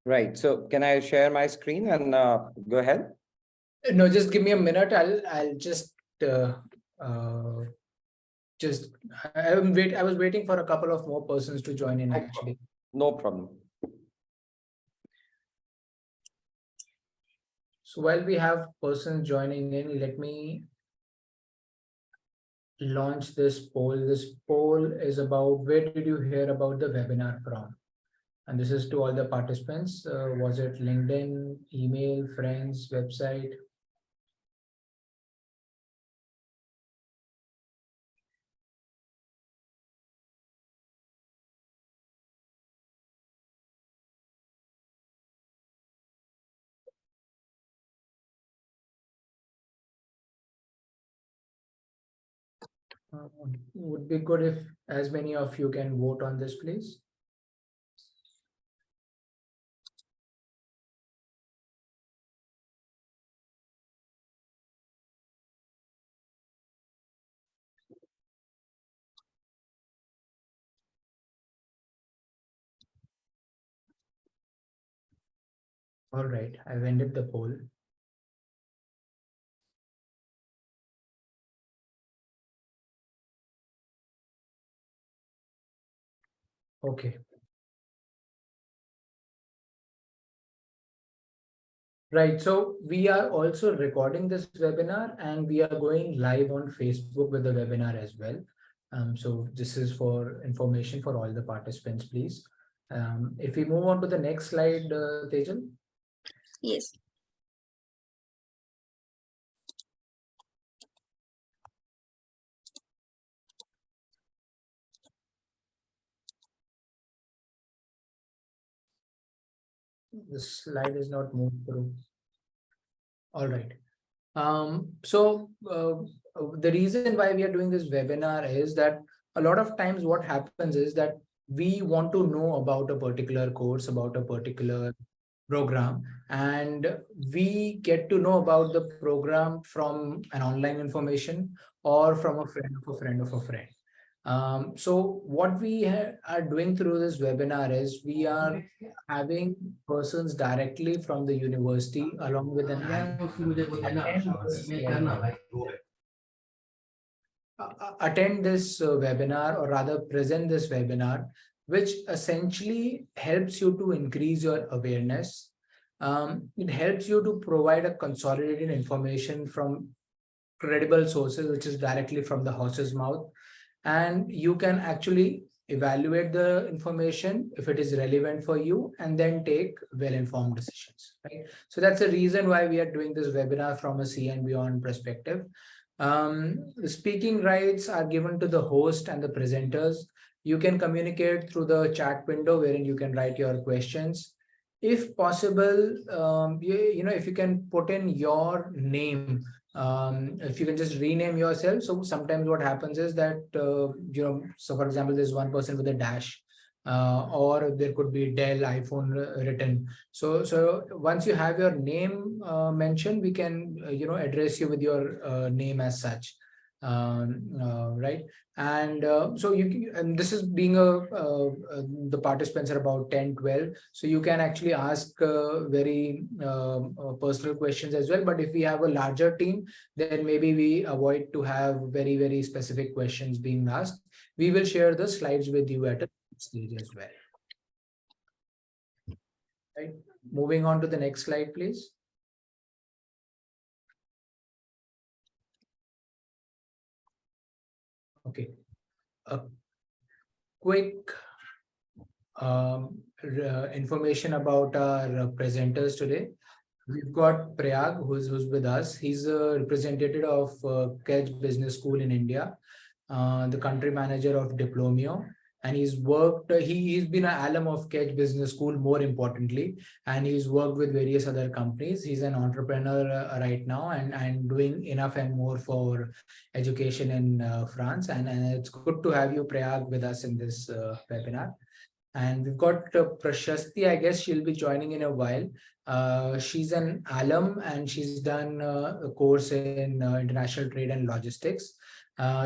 Right. So can I share my screen and go ahead? No, just give me a minute. I'll just just I was waiting for a couple of more persons to join in actually. No problem. So while we have persons joining in, let me launch this poll. This poll is about where did you hear about the webinar from? And this is to all the participants. Was it LinkedIn, email, friends, website? Would be good if as many of you can vote on this, please. All right, I've ended the poll. Okay. Right, so we are also recording this webinar and we are going live on Facebook with the webinar as well. So this is for information for all the participants, please. If we move on to the next slide, Tejal. Yes. The slide is not moved through. All right. So the reason why we are doing this webinar is that a lot of times what happens is that we want to know about a particular course, about a particular program, and we get to know about the program from an online information or from a friend of a friend of a friend. So what we are doing through this webinar is we are having persons directly from the university along with an attend this webinar, or rather present this webinar, which essentially helps you to increase your awareness. It helps you to provide a consolidated information from credible sources, which is directly from the horse's mouth. And you can actually evaluate the information if it is relevant for you and then take well-informed decisions, right? So that's the reason why we are doing this webinar from a C and beyond perspective. The speaking rights are given to the host and the presenters. You can communicate through the chat window wherein you can write your questions. If possible, if you can put in your name, if you can just rename yourself. So sometimes what happens is that, so for example, there's one person with a dash, or there could be Dell, iPhone written. So once you have your name mentioned, we can, address you with your name as such. Right. And so and this is being the participants are about 10, 12. So you can actually ask very personal questions as well. But if we have a larger team, then maybe we avoid to have very, very specific questions being asked. We will share the slides with you at a stage as well. Right. Moving on to the next slide, please. Okay. A quick information about our presenters today. We've got Prayag, who's with us. He's a representative of Kedge Business School in India, the country manager of Diplomio, and he's worked. He's been an alum of Kedge Business School, more importantly, and he's worked with various other companies. He's an entrepreneur right now, and doing enough and more for education in France. And it's good to have you, Prayag, with us in this webinar. And we've got Prashasti. I guess she'll be joining in a while. She's an alum and she's done a course in international trade and logistics.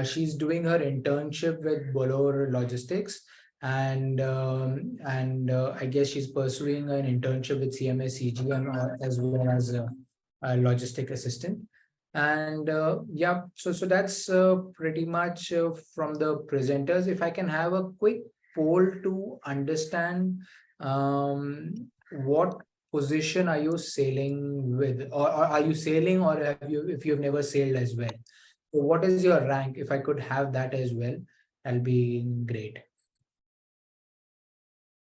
She's doing her internship with Bolor Logistics, and I guess she's pursuing an internship with CMS CGM as well as a logistic assistant. And yeah, so that's pretty much from the presenters. If I can have a quick poll to understand what position are you sailing with, or are you sailing, or have you, if you've never sailed as well? So what is your rank? If I could have that as well, that'll be great.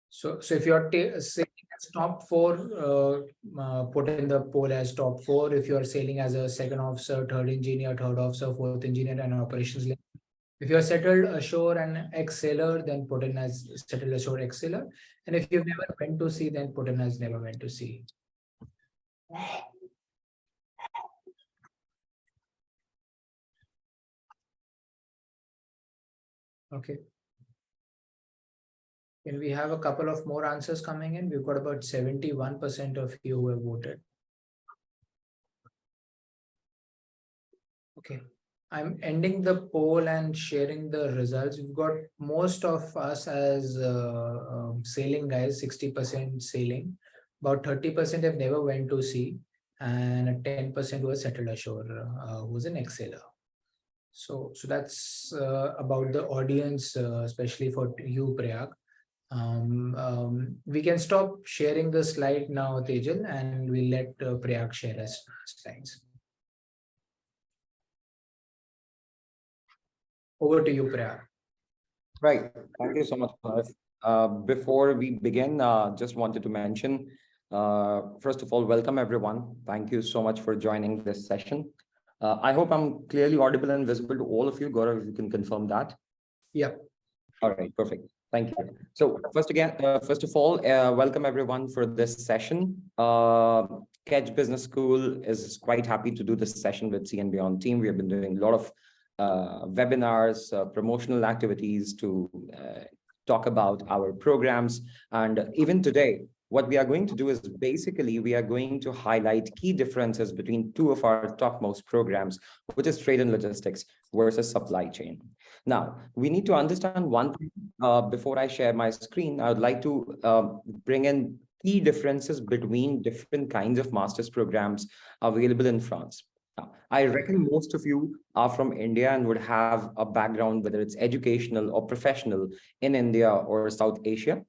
So if you're sailing as top four, put in the poll as top four. If you're sailing as a second officer, third engineer, third officer, fourth engineer, and operations. If you're settled ashore and ex-sailor, then put in as settled ashore ex-sailor. And if you've never went to sea, then put in as never went to sea. Okay. Can we have a couple of more answers coming in? We've got about 71% of you who have voted. Okay. I'm ending the poll and sharing the results. We've got most of us as sailing guys, 60% sailing. About 30% have never went to sea, and 10% who are settled ashore, who's an ex-sailor. So that's about the audience, especially for you, Prayag. We can stop sharing the slide now, Tejal, and we'll let Prayag share his slides. Over to you, Prayag. Right. Thank you so much, Bharat. Before we begin, just wanted to mention, first of all, welcome everyone. Thank you so much for joining this session. I hope I'm clearly audible and visible to all of you. Gaurav, if you can confirm that. Yeah. All right, perfect. Thank you. So first of all, welcome everyone for this session. Kedge Business School is quite happy to do this session with C and Beyond team. We have been doing a lot of webinars, promotional activities to talk about our programs. And even today, what we are going to do is basically we are going to highlight key differences between two of our topmost programs, which is trade and logistics versus supply chain. Now, we need to understand one thing before I share my screen. I would like to bring in key differences between different kinds of master's programs available in France. Now, I reckon most of you are from India and would have a background, whether it's educational or professional, in India or South Asia.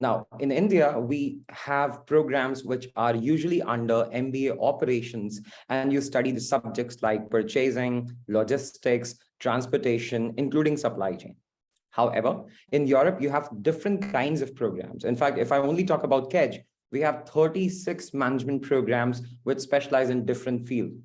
Now, in India, we have programs which are usually under MBA operations, and you study the subjects like purchasing, logistics, transportation, including supply chain. However, in Europe, you have different kinds of programs. In fact, if I only talk about Kedge, we have 36 management programs which specialize in different fields.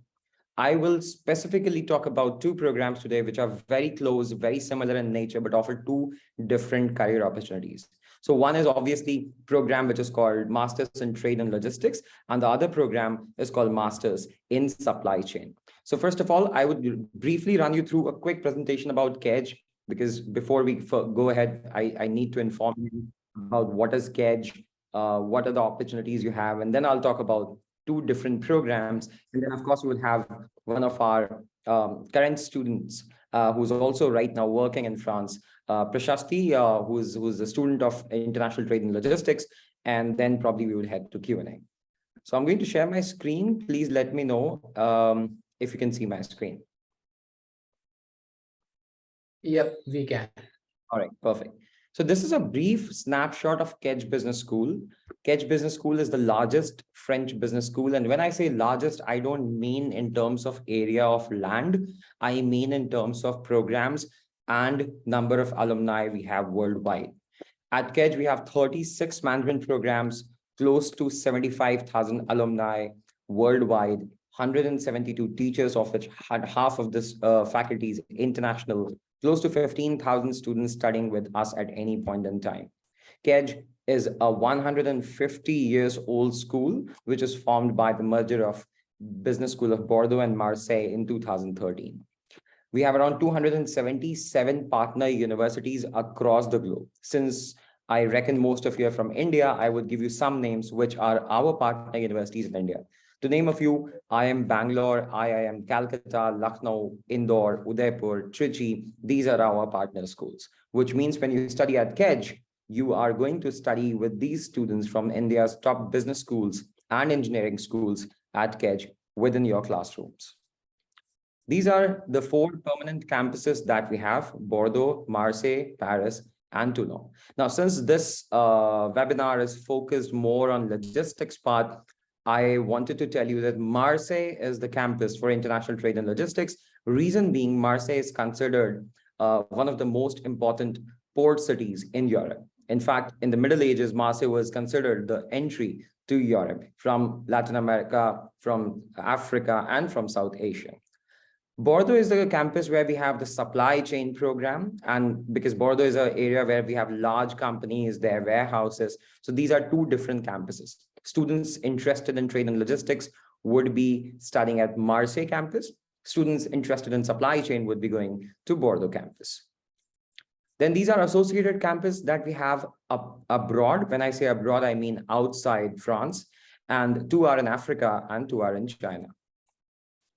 I will specifically talk about two programs today, which are very close, very similar in nature, but offer two different career opportunities. So one is obviously program which is called Masters in Trade and Logistics, and the other program is called Masters in Supply Chain. So first of all, I would briefly run you through a quick presentation about Kedge, because before we go ahead, I need to inform you about what is Kedge, what are the opportunities you have, and then I'll talk about two different programs. And then of course, we will have one of our current students who's also right now working in France, Prashasti, who's a student of International Trade and Logistics, and then probably we will head to Q&A. So I'm going to share my screen. Please let me know if you can see my screen. Yep, we can. All right, perfect. So this is a brief snapshot of Kedge Business School. Kedge Business School is the largest French business school. And when I say largest, I don't mean in terms of area of land. I mean in terms of programs and number of alumni we have worldwide. At Kedge, we have 36 management programs, close to 75,000 alumni worldwide, 172 teachers, of which half of this faculty is international, close to 15,000 students studying with us at any point in time. Kedge is a 150 years old school, which is formed by the merger of Business School of Bordeaux and Marseille in 2013. We have around 277 partner universities across the globe. Since I reckon most of you are from India, I would give you some names which are our partner universities in India. To name a few, IIM Bangalore, IIM Calcutta, Lucknow, Indore, Udaipur, Trichy. These are our partner schools, which means when you study at Kedge, you are going to study with these students from India's top business schools and engineering schools at Kedge within your classrooms. These are the 4 permanent campuses that we have: Bordeaux, Marseille, Paris, and Toulon. Now, since this webinar is focused more on logistics part, I wanted to tell you that Marseille is the campus for international trade and logistics. Reason being, Marseille is considered one of the most important port cities in Europe. In fact, in the Middle Ages, Marseille was considered the entry to Europe from Latin America, from Africa, and from South Asia. Bordeaux is the campus where we have the supply chain program. And because Bordeaux is an area where we have large companies, their warehouses. So these are 2 different campuses. Students interested in trade and logistics would be studying at Marseille campus. Students interested in supply chain would be going to Bordeaux campus. Then these are associated campuses that we have abroad. When I say abroad, I mean outside France. And 2 are in Africa and 2 are in China.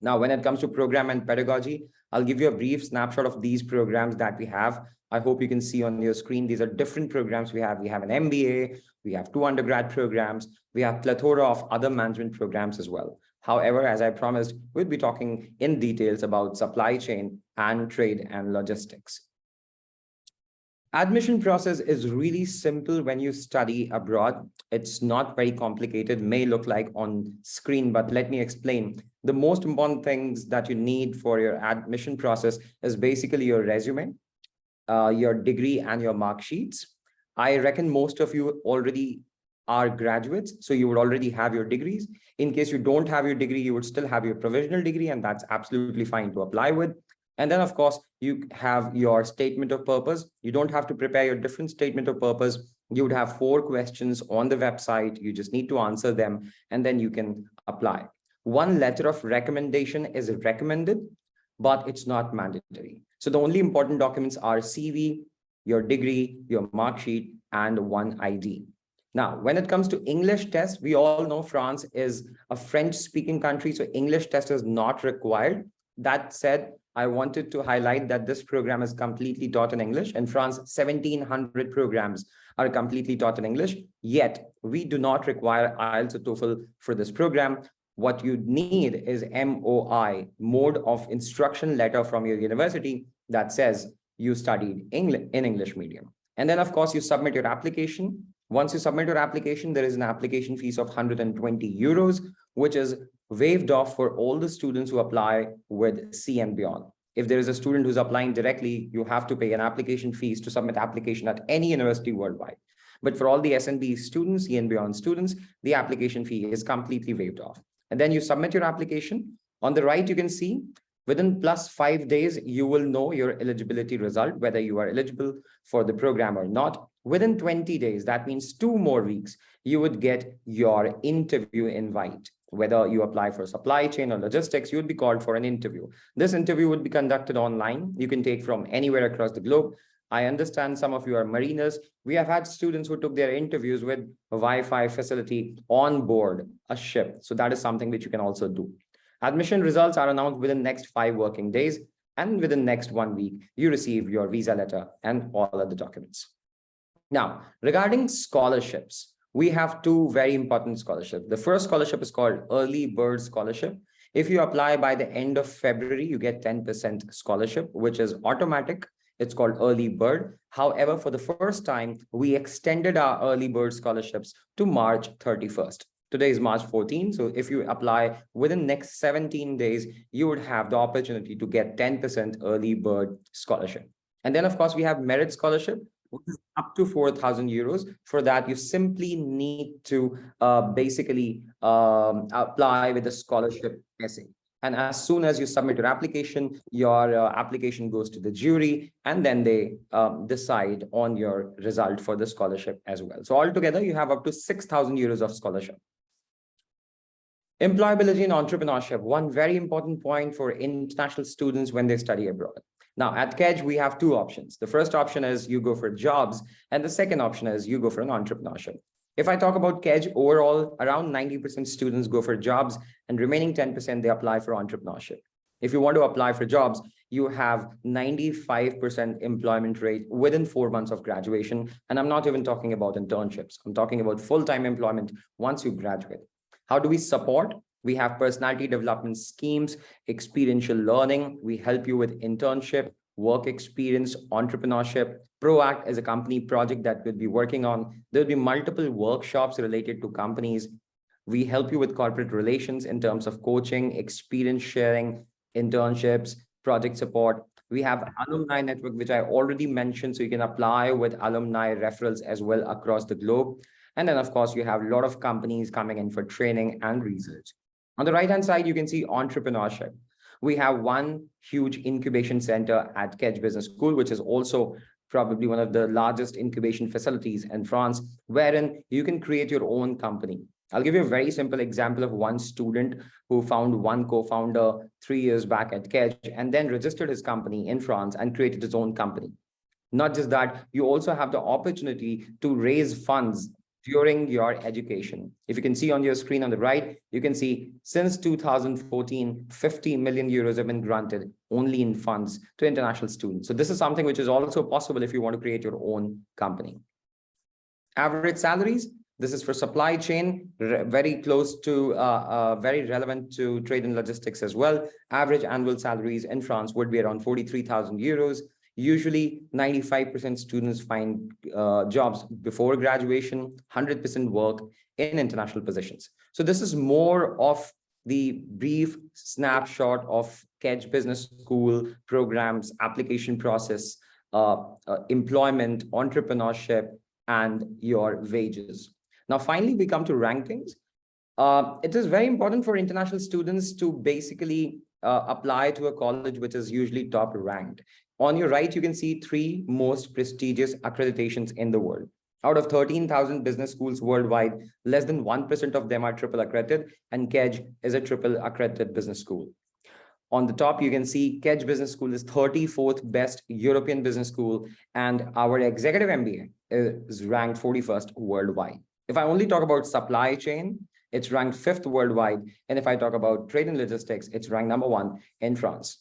Now, when it comes to program and pedagogy, I'll give you a brief snapshot of these programs that we have. I hope you can see on your screen. These are different programs we have. We have an MBA, we have 2 undergrad programs, we have plethora of other management programs as well. However, as I promised, we'll be talking in details about supply chain and trade and logistics. Admission process is really simple when you study abroad. It's not very complicated, may look like on screen, but let me explain. The most important things that you need for your admission process is basically your resume, your degree, and your mark sheets. I reckon most of you already are graduates, so you would already have your degrees. In case you don't have your degree, you would still have your provisional degree, and that's absolutely fine to apply with. And then, of course, you have your statement of purpose. You don't have to prepare your different statement of purpose. You would have 4 questions on the website. You just need to answer them, and then you can apply. 1 letter of recommendation is recommended, but it's not mandatory. So the only important documents are CV, your degree, your mark sheet, and 1 ID. Now, when it comes to English test, we all know France is a French-speaking country, so English test is not required. That said, I wanted to highlight that this program is completely taught in English. In France, 1,700 programs are completely taught in English, yet we do not require IELTS or TOEFL for this program. What you need is MOI, Mode of Instruction letter from your university that says you studied in English medium. And then, of course, you submit your application. Once you submit your application, there is an application fees of 120 euros, which is waived off for all the students who apply with C and beyond. If there is a student who's applying directly, you have to pay an application fees to submit application at any university worldwide. But for all the S&B students, C and beyond students, the application fee is completely waived off. And then you submit your application. On the right, you can see within plus 5 days, you will know your eligibility result, whether you are eligible for the program or not. Within 20 days, that means 2 more weeks, you would get your interview invite. Whether you apply for supply chain or logistics, you would be called for an interview. This interview would be conducted online. You can take from anywhere across the globe. I understand some of you are mariners. We have had students who took their interviews with a Wi-Fi facility on board a ship. So that is something which you can also do. Admission results are announced within the next 5 working days, and within the next 1 week, you receive your visa letter and all other documents. Now, regarding scholarships, we have 2 very important scholarships. The first scholarship is called Early Bird Scholarship. If you apply by the end of February, you get 10% scholarship, which is automatic. It's called Early Bird. However, for the first time, we extended our Early Bird scholarships to March 31st. Today is March 14th. So if you apply within next 17 days, you would have the opportunity to get 10% Early Bird scholarship. And then, of course, we have Merit Scholarship, which is up to 4,000 euros. For that, you simply need to basically apply with a scholarship essay. And as soon as you submit your application goes to the jury, and then they decide on your result for the scholarship as well. So altogether, you have up to 6,000 euros of scholarship. Employability and entrepreneurship, one very important point for international students when they study abroad. Now, at Kedge, we have 2 options. The first option is you go for jobs, and the second option is you go for an entrepreneurship. If I talk about Kedge, overall, around 90% students go for jobs and remaining 10% they apply for entrepreneurship. If you want to apply for jobs, you have 95% employment rate within 4 months of graduation. And I'm not even talking about internships. I'm talking about full-time employment once you graduate. How do we support? We have personality development schemes, experiential learning. We help you with internship, work experience, entrepreneurship. ProAct is a company project that we'll be working on. There'll be multiple workshops related to companies. We help you with corporate relations in terms of coaching, experience sharing, internships, project support. We have alumni network, which I already mentioned, so you can apply with alumni referrals as well across the globe. And then, of course, you have a lot of companies coming in for training and research. On the right-hand side, you can see entrepreneurship. We have one huge incubation center at Kedge Business School, which is also probably one of the largest incubation facilities in France, wherein you can create your own company. I'll give you a very simple example of one student who found one co-founder 3 years back at Kedge and then registered his company in France and created his own company. Not just that, you also have the opportunity to raise funds during your education. If you can see on your screen on the right, you can see since 2014, 50 million euros have been granted only in funds to international students. So this is something which is also possible if you want to create your own company. Average salaries, this is for supply chain, very close to, very relevant to trade and logistics as well. Average annual salaries in France would be around 43,000 euros. Usually 95% students find jobs before graduation, 100% work in international positions. So this is more of the brief snapshot of Kedge Business School programs, application process, employment, entrepreneurship, and your wages. Now, finally, we come to rankings. It is very important for international students to basically apply to a college which is usually top ranked. On your right, you can see 3 most prestigious accreditations in the world. Out of 13,000 business schools worldwide, less than 1% of them are triple accredited, and Kedge is a triple accredited business school. On the top, you can see Kedge Business School is 34th best European business school, and our executive MBA is ranked 41st worldwide. If I only talk about supply chain, it's ranked 5th worldwide. And if I talk about trade and logistics, it's ranked number 1 in France.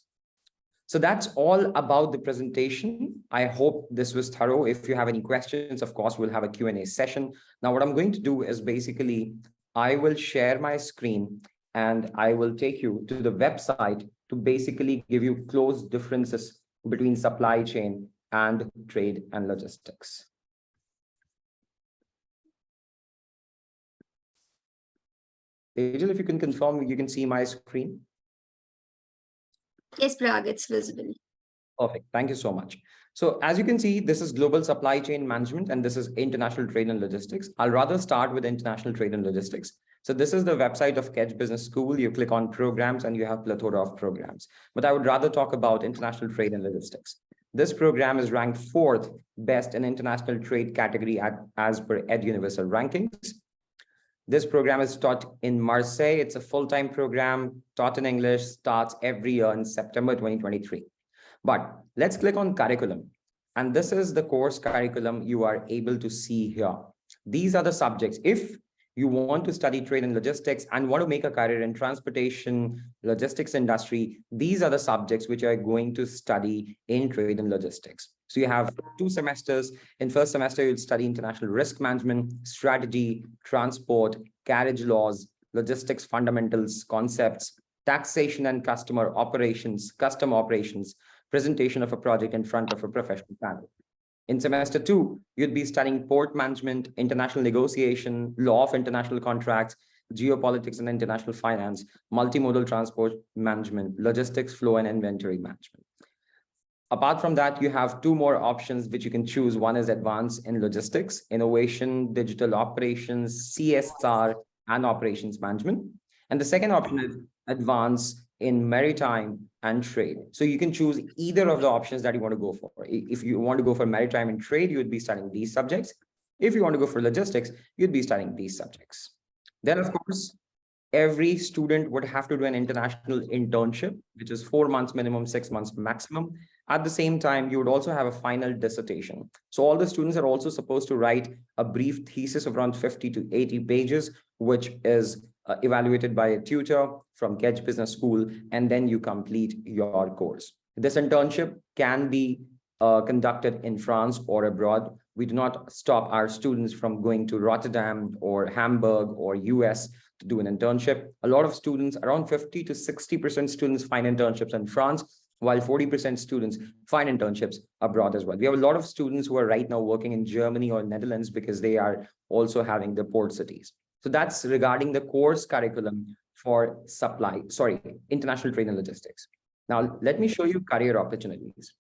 So that's all about the presentation. I hope this was thorough. If you have any questions, of course, we'll have a Q&A session. Now, what I'm going to do is basically, I will share my screen and I will take you to the website to basically give you close differences between supply chain and trade and logistics. Angel, if you can confirm, you can see my screen. Yes, Parag, it's visible. Perfect. Thank you so much. So as you can see, this is global supply chain management, and this is international trade and logistics. I'll rather start with international trade and logistics. So this is the website of Kedge Business School. You click on programs and you have plethora of programs. But I would rather talk about international trade and logistics. This program is ranked 4th best in international trade category as per Ed Universal Rankings. This program is taught in Marseille. It's a full-time program taught in English, starts every year in September 2023. But let's click on curriculum. And this is the course curriculum you are able to see here. These are the subjects. If you want to study trade and logistics and want to make a career in transportation, logistics industry, these are the subjects which are going to study in trade and logistics. So you have 2 semesters. In first semester, you'll study international risk management, strategy, transport, carriage laws, logistics fundamentals, concepts, taxation and customer operations, custom operations, presentation of a project in front of a professional panel. In semester 2, you'd be studying port management, international negotiation, law of international contracts, geopolitics and international finance, multimodal transport management, logistics flow and inventory management. Apart from that, you have 2 more options which you can choose. One is advanced in logistics, innovation, digital operations, CSR, and operations management. And the second option is advanced in maritime and trade. So you can choose either of the options that you want to go for. If you want to go for maritime and trade, you would be studying these subjects. If you want to go for logistics, you'd be studying these subjects. Then, of course, every student would have to do an international internship, which is 4 months minimum, 6 months maximum. At the same time, you would also have a final dissertation. So all the students are also supposed to write a brief thesis of around 50 to 80 pages, which is evaluated by a tutor from Kedge Business School, and then you complete your course. This internship can be conducted in France or abroad. We do not stop our students from going to Rotterdam or Hamburg or US to do an internship. A lot of students, around 50 to 60% students find internships in France, while 40% students find internships abroad as well. We have a lot of students who are right now working in Germany or Netherlands because they are also having the port cities. So that's regarding the course curriculum for international trade and logistics. Now, let me show you career opportunities.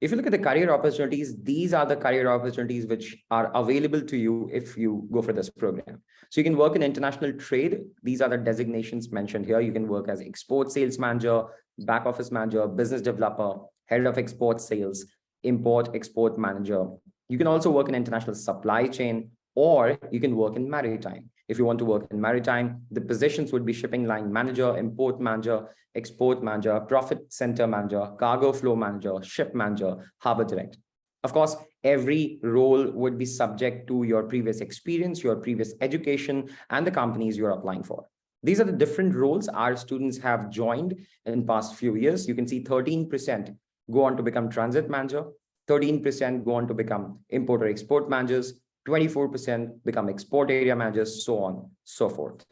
If you look at the career opportunities, these are the career opportunities which are available to you if you go for this program. So you can work in international trade. These are the designations mentioned here. You can work as export sales manager, back office manager, business developer, head of export sales, import export manager. You can also work in international supply chain, or you can work in maritime. If you want to work in maritime, the positions would be shipping line manager, import manager, export manager, profit center manager, cargo flow manager, ship manager, harbor direct. Of course, every role would be subject to your previous experience, your previous education, and the companies you're applying for. These are the different roles our students have joined in past few years. You can see 13% go on to become transit manager, 13% go on to become import or export managers, 24% become export area managers, so on, so forth.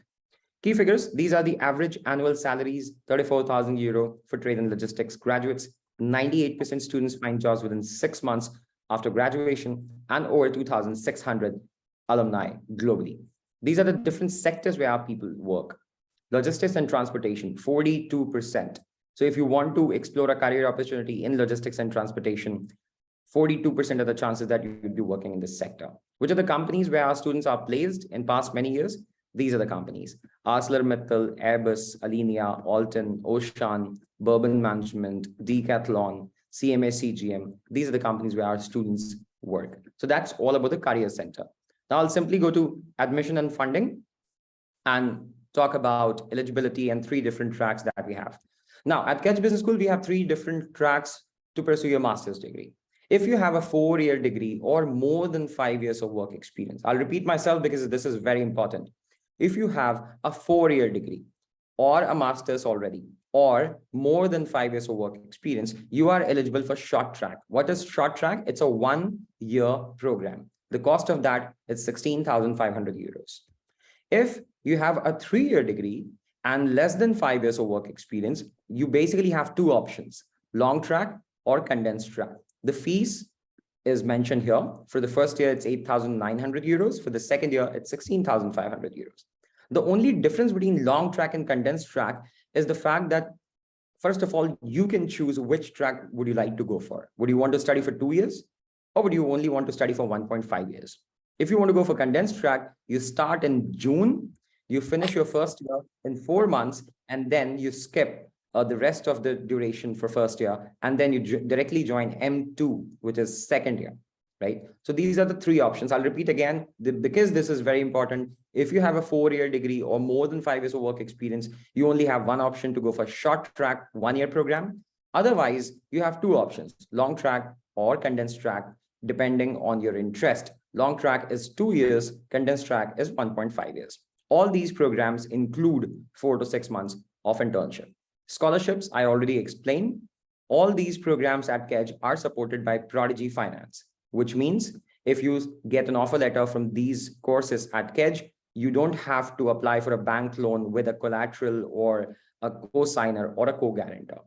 Key figures, these are the average annual salaries, 34,000 euro for trade and logistics graduates. 98% students find jobs within 6 months after graduation, and over 2,600 alumni globally. These are the different sectors where our people work. Logistics and transportation, 42%. So if you want to explore a career opportunity in logistics and transportation, 42% of the chances that you would be working in this sector. Which are the companies where our students are placed in past many years? These are the companies: ArcelorMittal, Airbus, Alenia, Alton, Ocean, Bourbon Management, Decathlon, CMA CGM. These are the companies where our students work. So that's all about the career center. Now I'll simply go to admission and funding and talk about eligibility and 3 different tracks that we have. Now at Kedge Business School, we have 3 different tracks to pursue your master's degree. If you have a 4-year degree or more than 5 years of work experience, I'll repeat myself because this is very important. If you have a 4-year degree or a master's already, or more than 5 years of work experience, you are eligible for short track. What is short track? It's a 1-year program. The cost of that is 16,500 euros. If you have a 3-year degree and less than 5 years of work experience, you basically have 2 options: long track or condensed track. The fees is mentioned here. For the first year, it's 8,900 euros. For the second year, it's 16,500 euros. The only difference between long track and condensed track is the fact that, first of all, you can choose which track would you like to go for. Would you want to study for 2 years, or would you only want to study for 1.5 years? If you want to go for condensed track, you start in June, you finish your first year in 4 months, and then you skip the rest of the duration for first year, and then you directly join M2, which is second year, right? So these are the 3 options. I'll repeat again, because this is very important. If you have a 4-year degree or more than 5 years of work experience, you only have 1 option to go for short track 1-year program. Otherwise, you have 2 options: long track or condensed track, depending on your interest. Long track is 2 years, condensed track is 1.5 years. All these programs include 4 to 6 months of internship. Scholarships, I already explained. All these programs at Kedge are supported by Pedagogy Finance, which means if you get an offer letter from these courses at Kedge, you don't have to apply for a bank loan with a collateral or a co-signer or a co-guarantor.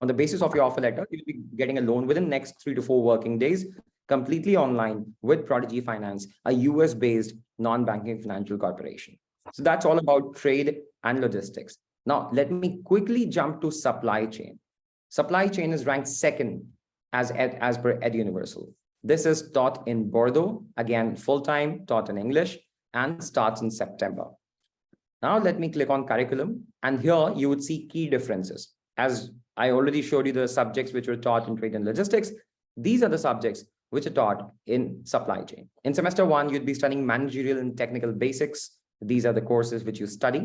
On the basis of your offer letter, you'll be getting a loan within the next 3 to 4 working days, completely online with Pedagogy Finance, a US-based non-banking financial corporation. So that's all about trade and logistics. Now, let me quickly jump to supply chain. Supply chain is ranked 2nd as per EdUniversal. This is taught in Bordeaux, again, full-time, taught in English, and starts in September. Now, let me click on curriculum, and here you would see key differences. As I already showed you the subjects which were taught in trade and logistics, these are the subjects which are taught in supply chain. In semester 1, you'd be studying managerial and technical basics. These are the courses which you study.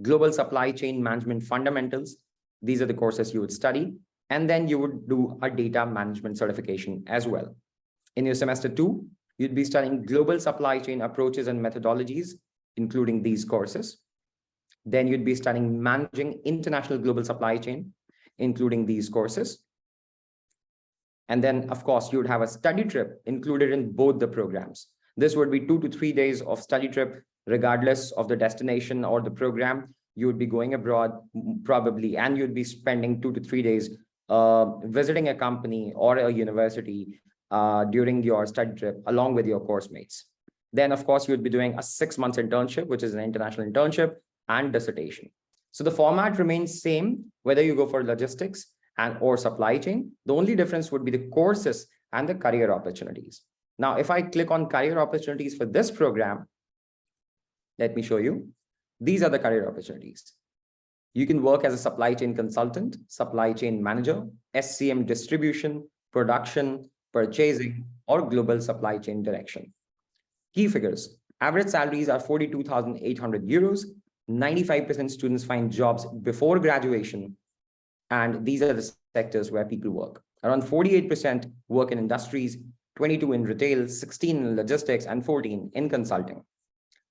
Global supply chain management fundamentals. These are the courses you would study. And then you would do a data management certification as well. In your semester 2, you'd be studying global supply chain approaches and methodologies, including these courses. Then you'd be studying managing international global supply chain, including these courses. And then, of course, you would have a study trip included in both the programs. This would be 2 to 3 days of study trip, regardless of the destination or the program. You would be going abroad probably, and you'd be spending 2 to 3 days visiting a company or a university during your study trip, along with your course mates. Then, of course, you'd be doing a 6-month internship, which is an international internship, and dissertation. So the format remains same, whether you go for logistics and or supply chain. The only difference would be the courses and the career opportunities. Now, if I click on career opportunities for this program, let me show you. These are the career opportunities. You can work as a supply chain consultant, supply chain manager, SCM distribution, production, purchasing, or global supply chain direction. Key figures. Average salaries are 42,800 euros. 95% students find jobs before graduation. And these are the sectors where people work. Around 48% work in industries, 22 in retail, 16 in logistics, and 14 in consulting.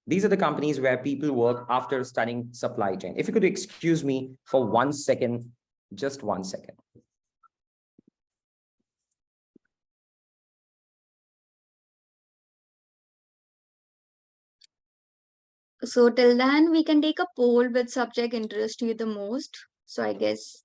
These are the companies where people work after studying supply chain. If you could excuse me for 1 second, just 1 second. So till then, we can take a poll which subject interests you the most. So I guess.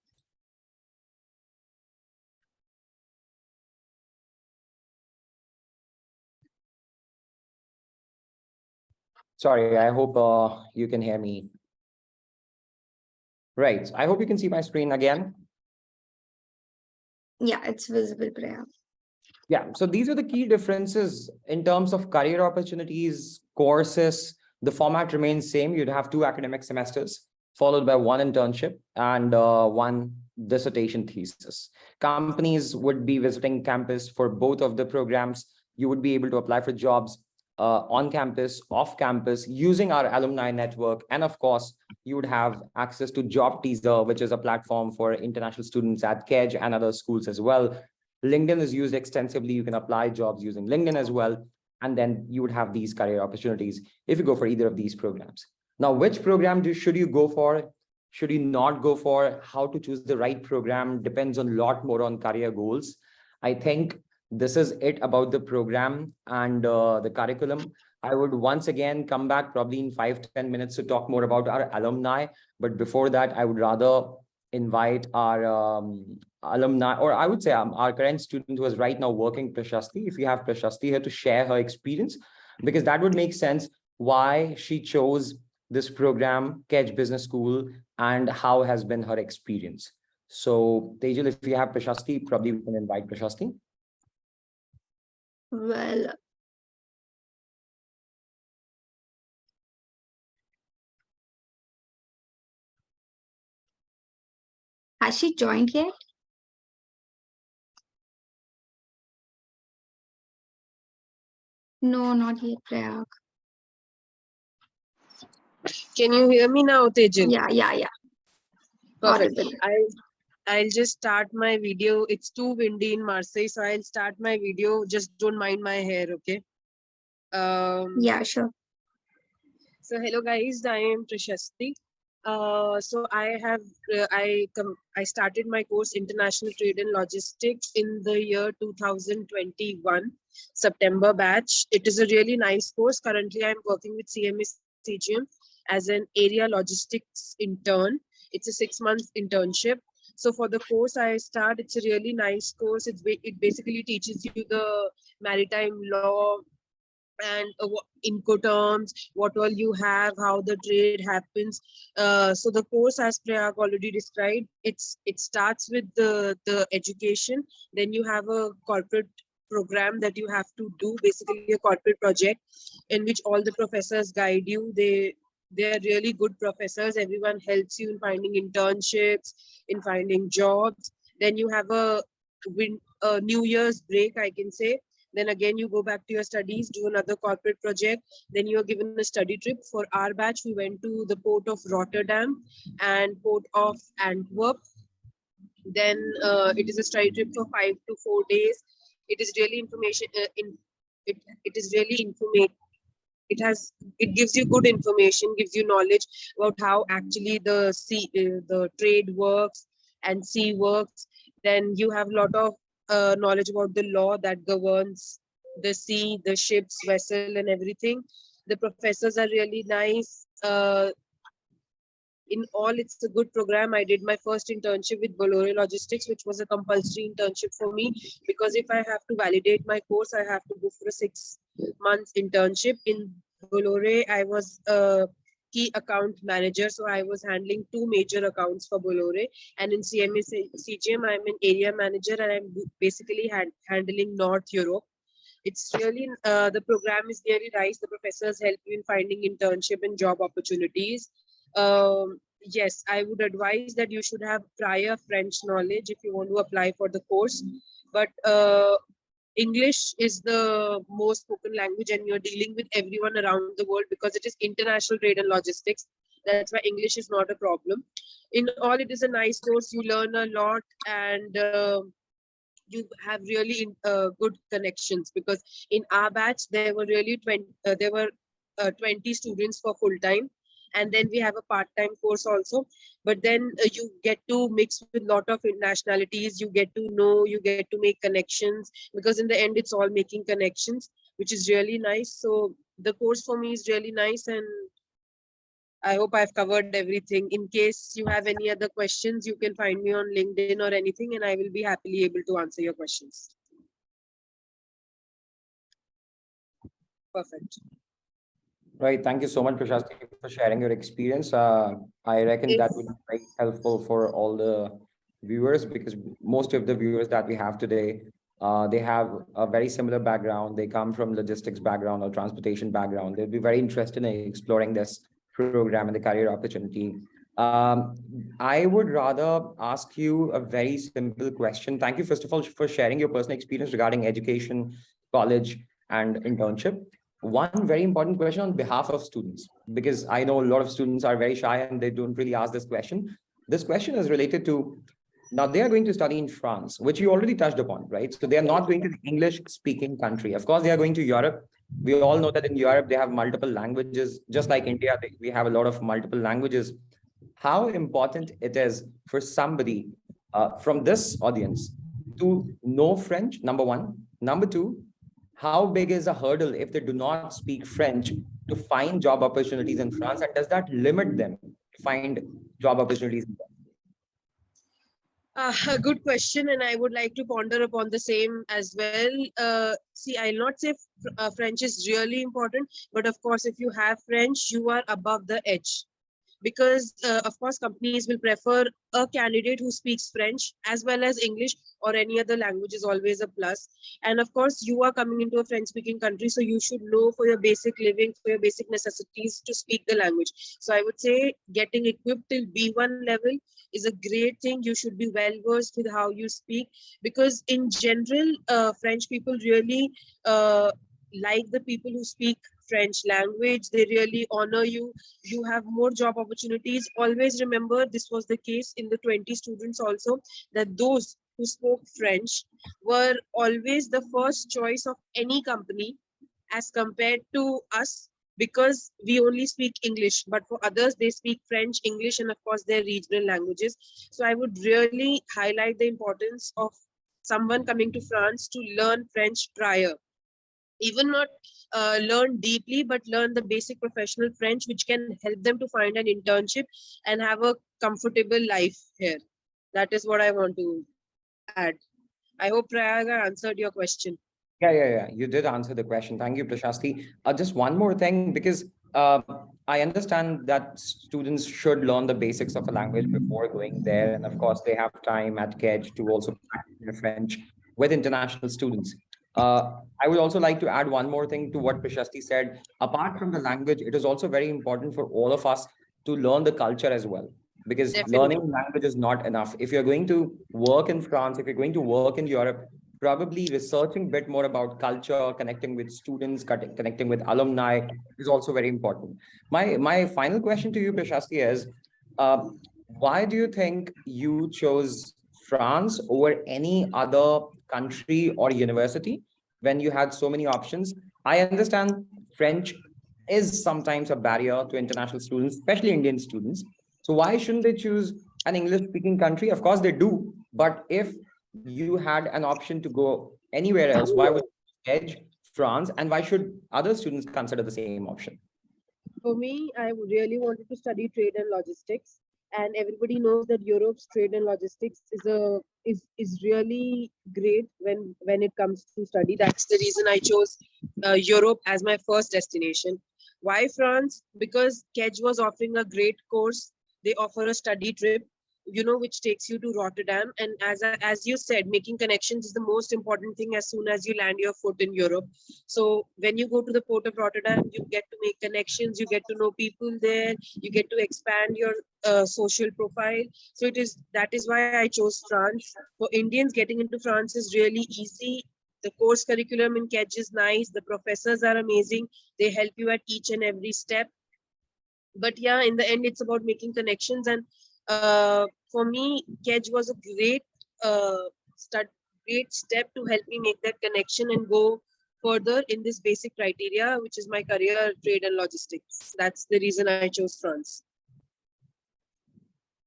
Sorry, I hope you can hear me. Right. I hope you can see my screen again. Yeah, it's visible, Priya. Yeah, so these are the key differences in terms of career opportunities, courses. The format remains same. You'd have 2 academic semesters, followed by 1 internship and 1 dissertation thesis. Companies would be visiting campus for both of the programs. You would be able to apply for jobs on campus, off campus, using our alumni network. And of course, you would have access to Job Teaser, which is a platform for international students at Kedge and other schools as well. LinkedIn is used extensively. You can apply jobs using LinkedIn as well. And then you would have these career opportunities if you go for either of these programs. Now, which program should you go for? Should you not go for? How to choose the right program depends on a lot more on career goals. I think this is it about the program and the curriculum. I would once again come back probably in 5 to 10 minutes to talk more about our alumni. But before that, I would rather invite our alumni, or I would say our current student who is right now working, Prashasti, if you have Prashasti here to share her experience, because that would make sense why she chose this program, Kedge Business School, and how has been her experience. So Tejal, if you have Prashasti, probably we can invite Prashasti. Well, has she joined yet? No, not yet, Priya. Can you hear me now, Tejal? Yeah. Perfect. Audible. I'll just start my video. It's too windy in Marseille, so I'll start my video. Just don't mind my hair, okay? Yeah, sure. So hello guys, I am Prashasti. So I started my course International Trade and Logistics in the year 2021 September batch. It is a really nice course. Currently, I'm working with CMA CGM as an area logistics intern. It's a 6-month internship. So for the course I start, it's a really nice course. It basically teaches you the maritime law and Incoterms, what all you have, how the trade happens. So the course, as Prayag already described, it starts with the education. Then you have a corporate program that you have to do, basically a corporate project in which all the professors guide you. They are really good professors. Everyone helps you in finding internships, in finding jobs. Then you have a New Year's break, I can say. Then again, you go back to your studies, do another corporate project. Then you are given a study trip. For our batch, we went to the port of Rotterdam and port of Antwerp. Then it is a study trip for 5 to 4 days. It is really information. It is really informative. It gives you good information, gives you knowledge about how actually the trade works and sea works. Then you have a lot of knowledge about the law that governs the sea, the ships, vessel, and everything. The professors are really nice. In all, it's a good program. I did my first internship with Bolloré Logistics, which was a compulsory internship for me, because if I have to validate my course, I have to go for a 6 months internship. In Bolloré, I was a key account manager, so I was handling 2 major accounts for Bolloré. And in CMA CGM, I'm an area manager, and I'm basically handling North Europe. It's really the program is really nice. The professors help you in finding internship and job opportunities. Yes, I would advise that you should have prior French knowledge if you want to apply for the course. But English is the most spoken language, and you're dealing with everyone around the world because it is international trade and logistics. That's why English is not a problem. In all, it is a nice course. You learn a lot, and you have really good connections, because in our batch there were really 20 students for full time, and then we have a part-time course also. But then you get to mix with a lot of nationalities. You get to know, you get to make connections, because in the end it's all making connections, which is really nice. So the course for me is really nice, and I hope I've covered everything. In case you have any other questions, you can find me on LinkedIn or anything, and I will be happily able to answer your questions. Perfect. Right. Thank you so much, Prashasti, for sharing your experience. I reckon that would be very helpful for all the viewers, because most of the viewers that we have today, they have a very similar background. They come from logistics background or transportation background. They'd be very interested in exploring this program and the career opportunity. I would rather ask you a very simple question. Thank you, first of all, for sharing your personal experience regarding education, college, and internship. One very important question on behalf of students, because I know a lot of students are very shy and they don't really ask this question. This question is related to, now they are going to study in France, which you already touched upon, right? So they are not going to the English speaking country. Of course, they are going to Europe. We all know that in Europe, they have multiple languages, just like India, we have a lot of multiple languages. How important it is for somebody from this audience to know French, number one. Number two, how big is a hurdle if they do not speak French to find job opportunities in France? And does that limit them to find job opportunities in France? A good question, and I would like to ponder upon the same as well. See, I'll not say French is really important, but of course, if you have French, you are above the edge. Because of course companies will prefer a candidate who speaks French as well as English, or any other language is always a plus. And of course you are coming into a French speaking country, so you should know for your basic living, for your basic necessities, to speak the language. So I would say getting equipped till B1 level is a great thing. You should be well versed with how you speak, because in general French people really like the people who speak French language. They really honor you. You have more job opportunities. Always remember, this was the case in the 20 students also, that those who spoke French were always the first choice of any company as compared to us, because we only speak English, but for others, they speak French, English, and of course their regional languages. So I would really highlight the importance of someone coming to France to learn French prior. Even not learn deeply, but learn the basic professional French, which can help them to find an internship and have a comfortable life here. That is what I want to add. I hope Prayaga answered your question. Yeah. You did answer the question. Thank you, Prashasti. Just one more thing, because I understand that students should learn the basics of a language before going there. And of course, they have time at Kedge to also practice their French with international students. I would also like to add one more thing to what Prashasti said. Apart from the language, it is also very important for all of us to learn the culture as well, because Definitely. learning language is not enough. If you're going to work in France, if you're going to work in Europe, probably researching a bit more about culture, connecting with students, connecting with alumni is also very important. My final question to you, Prashasti, is why do you think you chose France over any other country or university when you had so many options? I understand French is sometimes a barrier to international students, especially Indian students. So why shouldn't they choose an English-speaking country? Of course they do, but if you had an option to go anywhere else, why would you edge France, and why should other students consider the same option? For me, I really wanted to study trade and logistics, and everybody knows that Europe's trade and logistics is really great when it comes to study. That's the reason I chose Europe as my first destination. Why France? Because Kedge was offering a great course. They offer a study trip, which takes you to Rotterdam. And as you said, making connections is the most important thing as soon as you land your foot in Europe. So when you go to the port of Rotterdam, you get to make connections, you get to know people there, you get to expand your social profile. So that is why I chose France. For Indians, getting into France is really easy. The course curriculum in Kedge is nice. The professors are amazing. They help you at each and every step. But yeah, in the end, it's about making connections. And for me, Kedge was a great great step to help me make that connection and go further in this basic criteria, which is my career, trade and logistics. That's the reason I chose France.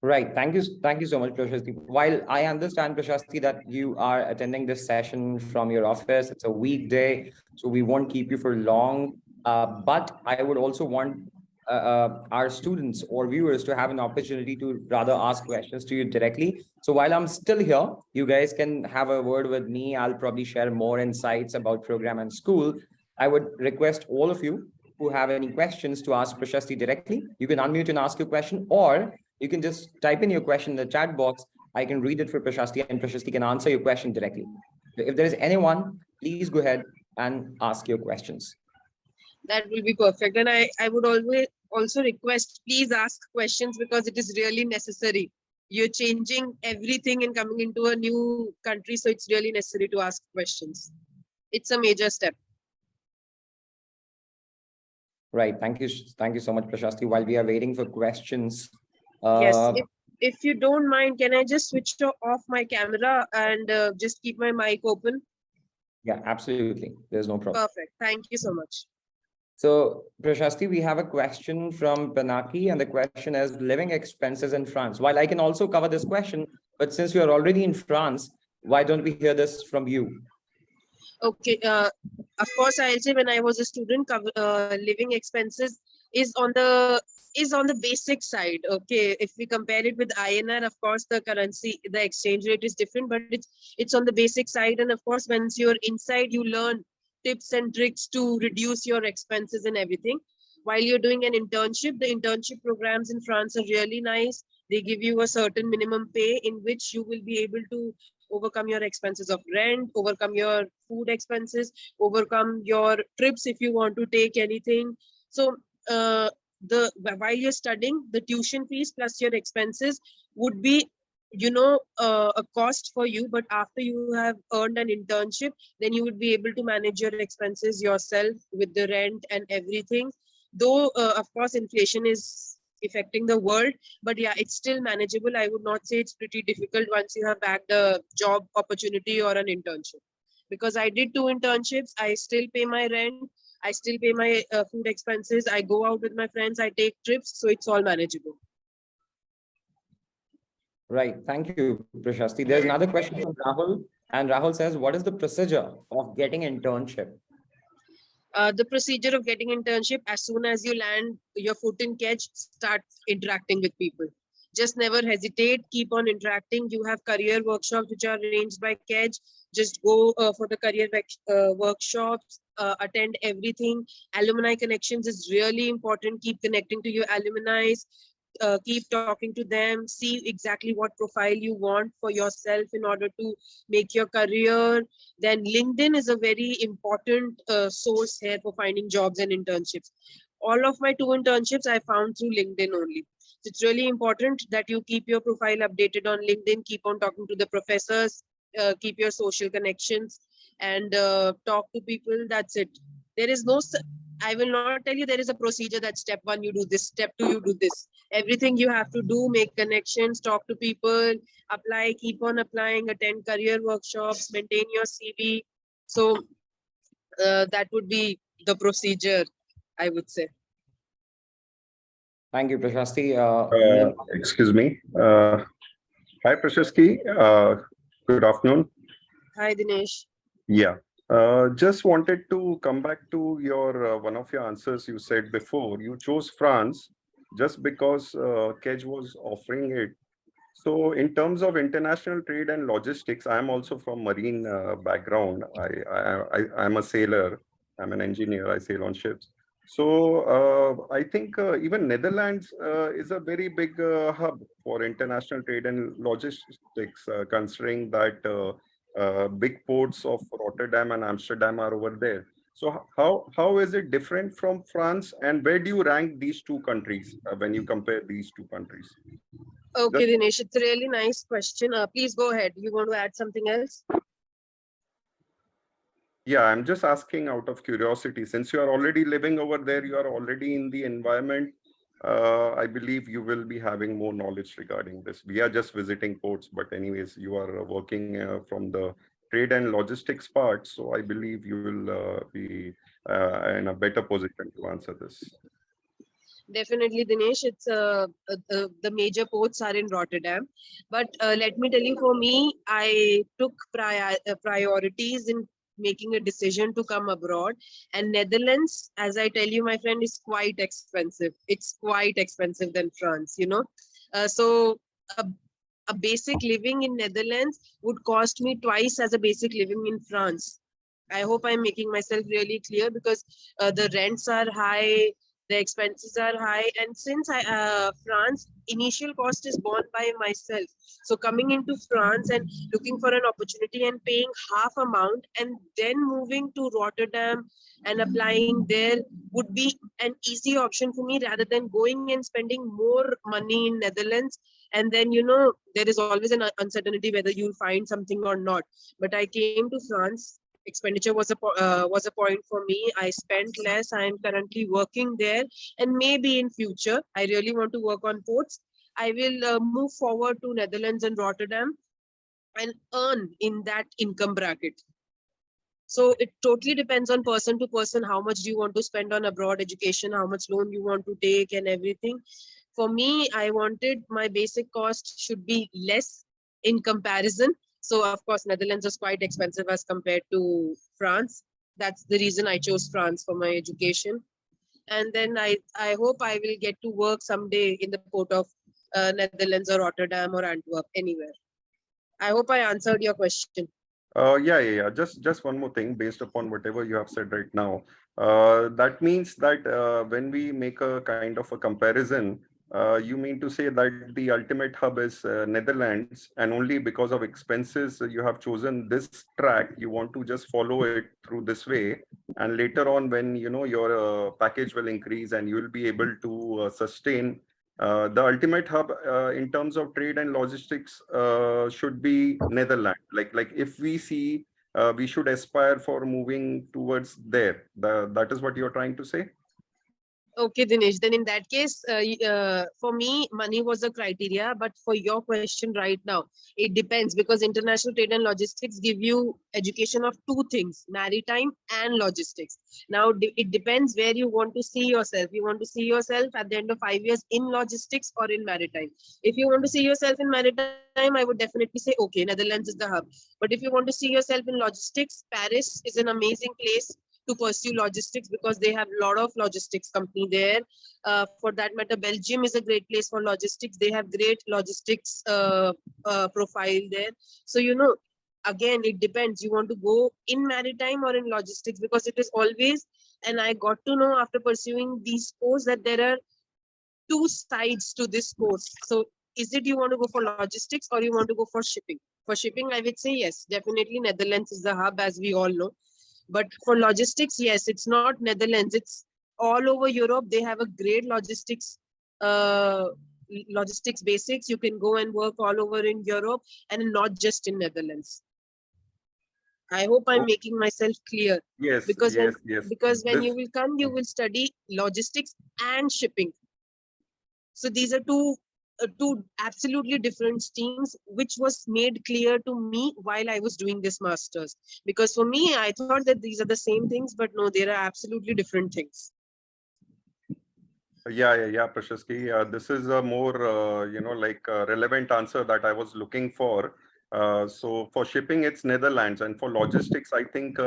Right. Thank you so much, Prashasti. While I understand, Prashasti, that you are attending this session from your office, it's a weekday, so we won't keep you for long. But I would also want our students or viewers to have an opportunity to rather ask questions to you directly. So while I'm still here, you guys can have a word with me. I'll probably share more insights about program and school. I would request all of you who have any questions to ask Prashasti directly. You can unmute and ask your question, or you can just type in your question in the chat box. I can read it for Prashasti, and Prashasti can answer your question directly. If there is anyone, please go ahead and ask your questions. That will be perfect. And I would always also request, please ask questions, because it is really necessary. You're changing everything and coming into a new country, so it's really necessary to ask questions. It's a major step. Right. Thank you so much, Prashasti. While we are waiting for questions. Yes. If you don't mind, can I just switch off my camera and just keep my mic open? Yeah, absolutely. There's no problem. Perfect. Thank you so much. So, Prashasti, we have a question from Panaki, and the question is living expenses in France. While I can also cover this question, but since you are already in France, why don't we hear this from you? Okay. Of course, I'll say when I was a student, living expenses is on the basic side. Okay, if we compare it with INR, of course the currency, the exchange rate is different, but it's on the basic side. And of course, once you're inside, you learn tips and tricks to reduce your expenses and everything. While you're doing an internship, the internship programs in France are really nice. They give you a certain minimum pay in which you will be able to overcome your expenses of rent, overcome your food expenses, overcome your trips if you want to take anything. So while you're studying, the tuition fees plus your expenses would be a cost for you, but after you have earned an internship, then you would be able to manage your expenses yourself with the rent and everything. Though of course inflation is affecting the world, but yeah, it's still manageable. I would not say it's pretty difficult once you have bagged a job opportunity or an internship, because I did 2 internships. I still pay my rent, I still pay my food expenses, I go out with my friends, I take trips, so it's all manageable. Right. Thank you, Prashasti. There's another question from Rahul, and Rahul says, what is the procedure of getting internship? The procedure of getting internship, as soon as you land your foot in Kedge, start interacting with people. Just never hesitate, keep on interacting. You have career workshops which are arranged by Kedge. Just go for the career workshops, attend everything. Alumni connections is really important. Keep connecting to your alumni. Keep talking to them, see exactly what profile you want for yourself in order to make your career. Then LinkedIn is a very important source here for finding jobs and internships. All of my 2 internships I found through LinkedIn only. So it's really important that you keep your profile updated on LinkedIn, keep on talking to the professors, keep your social connections, and talk to people. That's it. There is no I will not tell you there is a procedure that step 1 you do this, step 2 you do this. Everything you have to do, make connections, talk to people, apply, keep on applying, attend career workshops, maintain your CV. So that would be the procedure, I would say. Thank you, Prashasti. Excuse me. Hi, Prashasti. Good afternoon. Hi, Dinesh. Yeah. Just wanted to come back to your one of your answers you said before. You chose France just because Kedge was offering it. So in terms of international trade and logistics, I'm also from marine background. I'm a sailor. I'm an engineer. I sail on ships. So I think even Netherlands is a very big hub for international trade and logistics, considering that big ports of Rotterdam and Amsterdam are over there. So how is it different from France, and where do you rank these two countries when you compare these two countries? Okay, Dinesh, it's a really nice question. Please go ahead. You want to add something else? Yeah, I'm just asking out of curiosity. Since you are already living over there, you are already in the environment. I believe you will be having more knowledge regarding this. We are just visiting ports, but anyways, you are working from the trade and logistics part. So I believe you will be in a better position to answer this. Definitely, Dinesh. It's the major ports are in Rotterdam, but let me tell you, for me, I took priorities in making a decision to come abroad. And Netherlands, as I tell you, my friend, is quite expensive. It's quite expensive than France. So a basic living in Netherlands would cost me twice as a basic living in France. I hope I'm making myself really clear, because the rents are high, the expenses are high, and since France initial cost is borne by myself, so coming into France and looking for an opportunity and paying half amount and then moving to Rotterdam and applying there would be an easy option for me, rather than going and spending more money in Netherlands. And then there is always an uncertainty whether you'll find something or not. But I came to France. Expenditure was a point for me. I spent less. I am currently working there, and maybe in future I really want to work on ports. I will move forward to Netherlands and Rotterdam and earn in that income bracket. So it totally depends on person to person, how much do you want to spend on abroad education, how much loan you want to take, and everything. For me, I wanted my basic cost should be less in comparison. So of course, Netherlands is quite expensive as compared to France. That's the reason I chose France for my education. And then I hope I will get to work someday in the port of Netherlands or Rotterdam or Antwerp, anywhere. I hope I answered your question. Yeah. Just one more thing, based upon whatever you have said right now. That means that when we make a kind of a comparison, you mean to say that the ultimate hub is Netherlands, and only because of expenses you have chosen this track. You want to just follow it through this way, and later on, when your package will increase and you will be able to sustain. The ultimate hub in terms of trade and logistics should be Netherlands. Like if we see, we should aspire for moving towards there. That is what you're trying to say? Okay, Dinesh, then in that case, for me, money was a criteria. But for your question right now, it depends, because international trade and logistics give you education of two things, maritime and logistics. Now, it depends where you want to see yourself. You want to see yourself at the end of 5 years in logistics or in maritime. If you want to see yourself in maritime, I would definitely say, okay, Netherlands is the hub. But if you want to see yourself in logistics, Paris is an amazing place to pursue logistics, because they have a lot of logistics company there. For that matter, Belgium is a great place for logistics. They have great logistics profile there. So, again, it depends. You want to go in maritime or in logistics, because it is always, and I got to know after pursuing these courses that there are two sides to this course. So is it you want to go for logistics or you want to go for shipping? For shipping, I would say yes, definitely Netherlands is the hub, as we all know. But for logistics, yes, it's not Netherlands. It's all over Europe. They have a great logistics basics. You can go and work all over in Europe and not just in Netherlands. I hope I'm Oh, making myself clear. yes, Because yes, yes. when This, you will come, you will study logistics and shipping. So these are two absolutely different streams, which was made clear to me while I was doing this master's. Because for me, I thought that these are the same things, but no, there are absolutely different things. yeah, Prashasti. This is a more, relevant answer that I was looking for. So for shipping, it's Netherlands, and for logistics, I think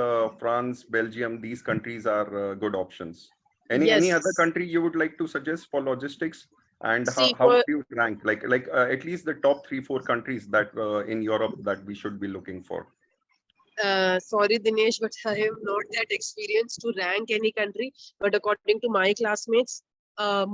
France, Belgium, these countries are good options. Any other Yes. country you would like to suggest for logistics? And See, how would you rank? At least the top 3-4 countries that in Europe that we should be looking for. sorry, Dinesh, but I am not that experienced to rank any country. But according to my classmates,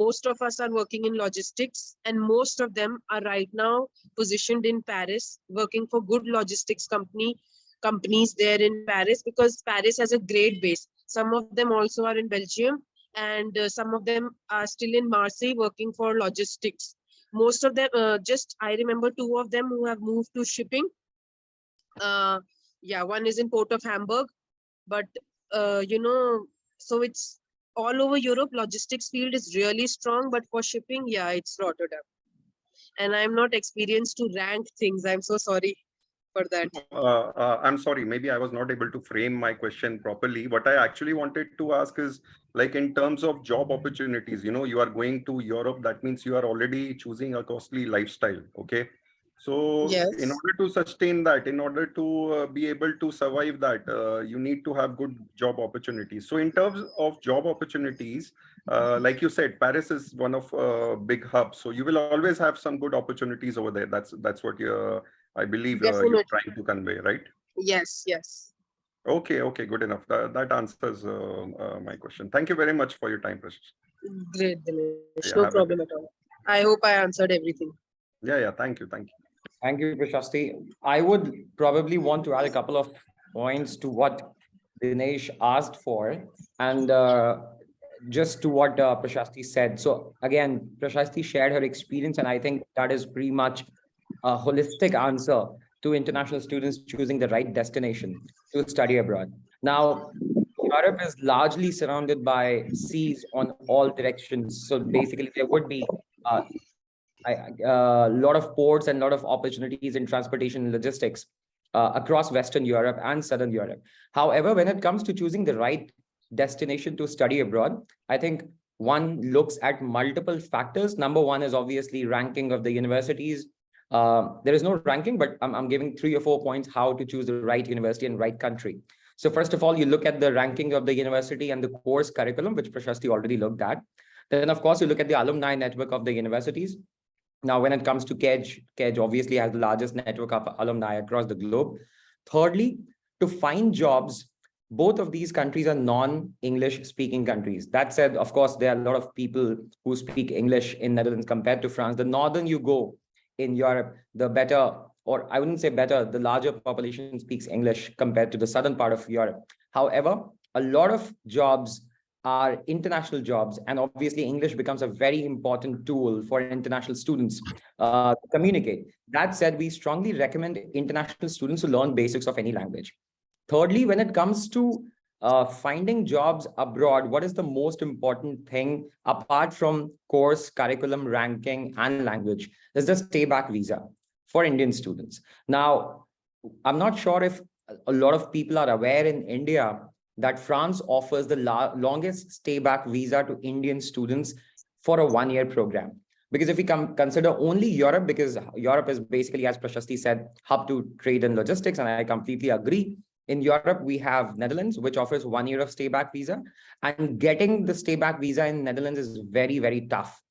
most of us are working in logistics, and most of them are right now positioned in Paris, working for good logistics companies there in Paris, because Paris has a great base. Some of them also are in Belgium, and some of them are still in Marseille working for logistics. Most of them, just I remember 2 of them who have moved to shipping. Uh, yeah, one is in Port of Hamburg, but so it's all over Europe. Logistics field is really strong, but for shipping, yeah, it's Rotterdam. And I'm not experienced to rank things. I'm so sorry for that. I'm sorry, maybe I was not able to frame my question properly. What I actually wanted to ask is, like, in terms of job opportunities, you are going to Europe, that means you are already choosing a costly lifestyle. Okay. So in Yes, order to sustain that, in order to be able to survive that, you need to have good job opportunities. So in terms of job opportunities, like you said, Paris is one of big hubs. So you will always have some good opportunities over there. That's what I believe you're definitely. trying to convey, right? Yes, yes. Okay, good enough. That answers my question. Thank you very much for your time, Prashish. Great, Dinesh. No Yeah, have a problem good. at all. I hope I answered everything. Yeah. Thank you. Thank you, Prashasti. I would probably want to add a couple of points to what Dinesh asked for, and just to what Prashasti said. So again, Prashasti shared her experience, and I think that is pretty much a holistic answer to international students choosing the right destination to study abroad. Now, Europe is largely surrounded by seas on all directions. So basically, there would be uh, a lot of ports and a lot of opportunities in transportation and logistics across Western Europe and Southern Europe. However, when it comes to choosing the right destination to study abroad, I think one looks at multiple factors. Number one is obviously ranking of the universities. There is no ranking, but I'm giving 3 or 4 points how to choose the right university and right country. So first of all, you look at the ranking of the university and the course curriculum, which Prashasti already looked at. Then, of course, you look at the alumni network of the universities. Now, when it comes to Kedge obviously has the largest network of alumni across the globe. Thirdly, to find jobs, both of these countries are non-English speaking countries. That said, of course, there are a lot of people who speak English in Netherlands compared to France. The northern you go in Europe, the better, or I wouldn't say better, the larger population speaks English compared to the southern part of Europe. However, a lot of jobs are international jobs, and obviously English becomes a very important tool for international students to communicate. That said, we strongly recommend international students to learn basics of any language. Thirdly, when it comes to finding jobs abroad, what is the most important thing apart from course, curriculum, ranking, and language? Is the stay back visa for Indian students. Now, I'm not sure if a lot of people are aware in India that France offers the longest stay back visa to Indian students for a 1-year program. Because if we consider only Europe, because Europe is basically, as Prashasti said, hub to trade and logistics, and I completely agree. In Europe, we have Netherlands, which offers 1 year of stay back visa, and getting the stay back visa in Netherlands is very, very tough,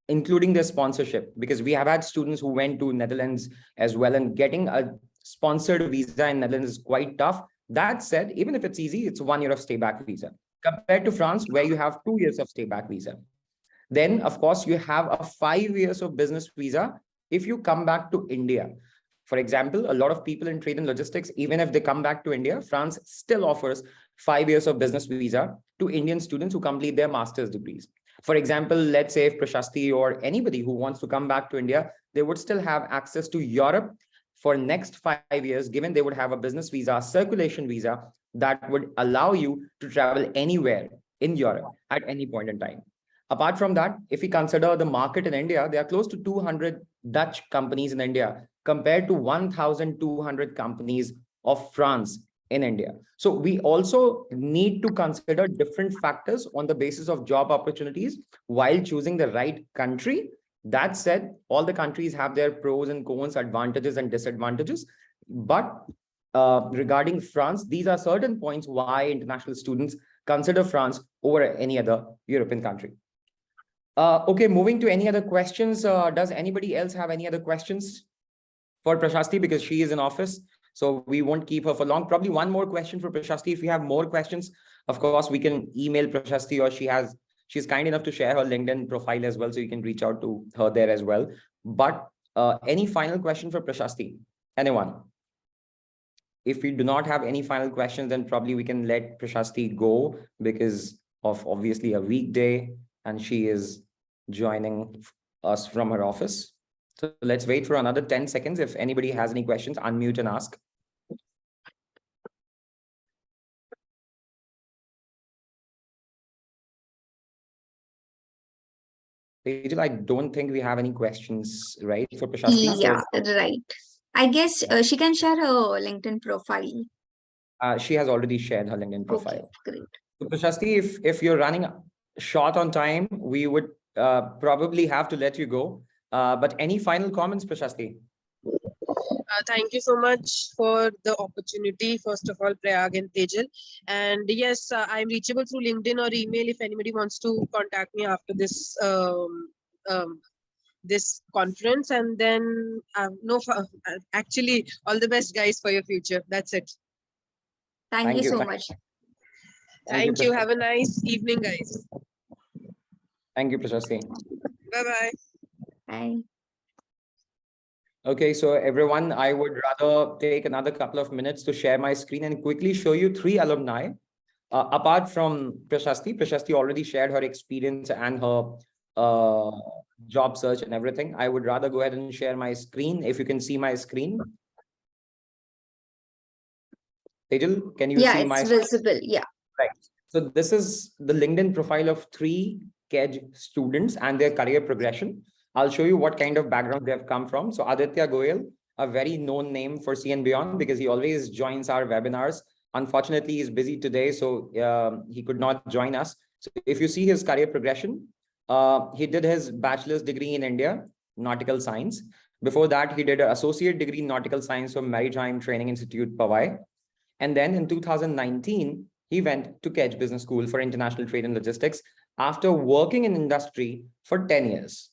including their sponsorship, because we have had students who went to Netherlands as well, and getting a sponsored visa in Netherlands is quite tough. That said, even if it's easy, it's 1 year of stay back visa compared to France, where you have 2 years of stay back visa. Then, of course, you have a 5 years of business visa if you come back to India. For example, a lot of people in trade and logistics, even if they come back to India, France still offers 5 years of business visa to Indian students who complete their master's degrees. For example, let's say if Prashasti or anybody who wants to come back to India, they would still have access to Europe for next 5 years, given they would have a business visa, circulation visa, that would allow you to travel anywhere in Europe at any point in time. Apart from that, if we consider the market in India, there are close to 200 Dutch companies in India compared to 1,200 companies of France in India. So we also need to consider different factors on the basis of job opportunities while choosing the right country. That said, all the countries have their pros and cons, advantages and disadvantages. But regarding France, these are certain points why international students consider France over any other European country. Okay, moving to any other questions. Does anybody else have any other questions for Prashasti? Because she is in office, so we won't keep her for long. Probably one more question for Prashasti. If you have more questions, of course, we can email Prashasti, or she's kind enough to share her LinkedIn profile as well, so you can reach out to her there as well. But any final question for Prashasti? Anyone? If we do not have any final questions, then probably we can let Prashasti go because of obviously a weekday and she is joining us from her office. So let's wait for another 10 seconds. If anybody has any questions, unmute and ask. Tejal, I don't think we have any questions, right, for Prashasti? Yeah, right. I guess she can share her LinkedIn profile. She has already shared her LinkedIn profile. Okay, great. So Prashasti, if you're running short on time, we would probably have to let you go. But any final comments, Prashasti? Thank you so much for the opportunity, first of all, Prayag and Tejal. And yes, I'm reachable through LinkedIn or email if anybody wants to contact me after this this conference. And then actually, all the best, guys, for your future. That's it. Thank you so much. Thank you. Have a nice evening, guys. Thank you, Prashasti. Bye-bye. Bye. Okay, so everyone, I would rather take another couple of minutes to share my screen and quickly show you 3 alumni. Apart from Prashasti, Prashasti already shared her experience and her job search and everything. I would rather go ahead and share my screen. If you can see my screen. Tejal, can you see my screen? Yeah, it's visible. Yeah. Right. So this is the LinkedIn profile of 3 Kedge students and their career progression. I'll show you what kind of background they have come from. So Aditya Goyal, a very known name for C and Beyond because he always joins our webinars. Unfortunately, he's busy today, so he could not join us. So if you see his career progression, he did his bachelor's degree in India, nautical science. Before that, he did an associate degree in nautical science from Maritime Training Institute, Powai. And then in 2019, he went to Kedge Business School for International Trade and Logistics after working in industry for 10 years.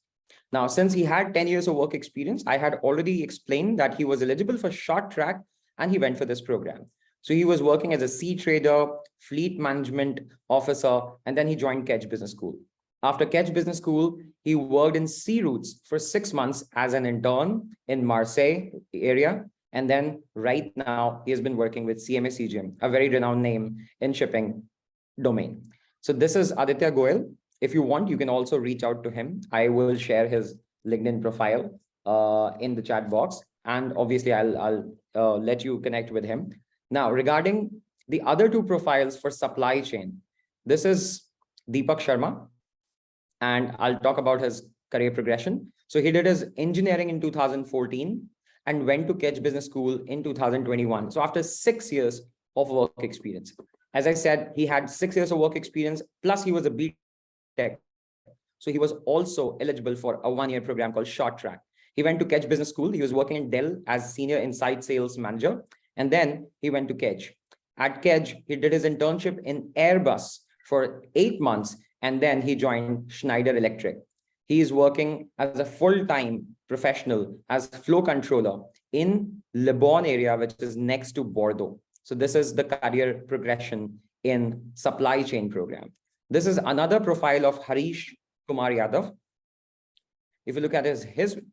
Now, since he had 10 years of work experience, I had already explained that he was eligible for short track and he went for this program. So he was working as a sea trader, fleet management officer, and then he joined Kedge Business School. After Kedge Business School, he worked in sea routes for 6 months as an intern in Marseille area. And then right now, he has been working with CMA CGM, a very renowned name in shipping domain. So this is Aditya Goyal. If you want, you can also reach out to him. I will share his LinkedIn profile in the chat box. And obviously, I'll let you connect with him. Now, regarding the other 2 profiles for supply chain, this is Deepak Sharma. And I'll talk about his career progression. So he did his engineering in 2014 and went to Kedge Business School in 2021. So after 6 years of work experience, as I said, he had 6 years of work experience, plus he was a B.Tech. So he was also eligible for a 1-year program called Short Track. He went to Kedge Business School. He was working in Dell as Senior Inside Sales Manager. And then he went to Kedge. At Kedge, he did his internship in Airbus for 8 months. And then he joined Schneider Electric. He is working as a full-time professional as flow controller in Le Bon area, which is next to Bordeaux. So this is the career progression in supply chain program. This is another profile of Harish Kumar Yadav. If you look at his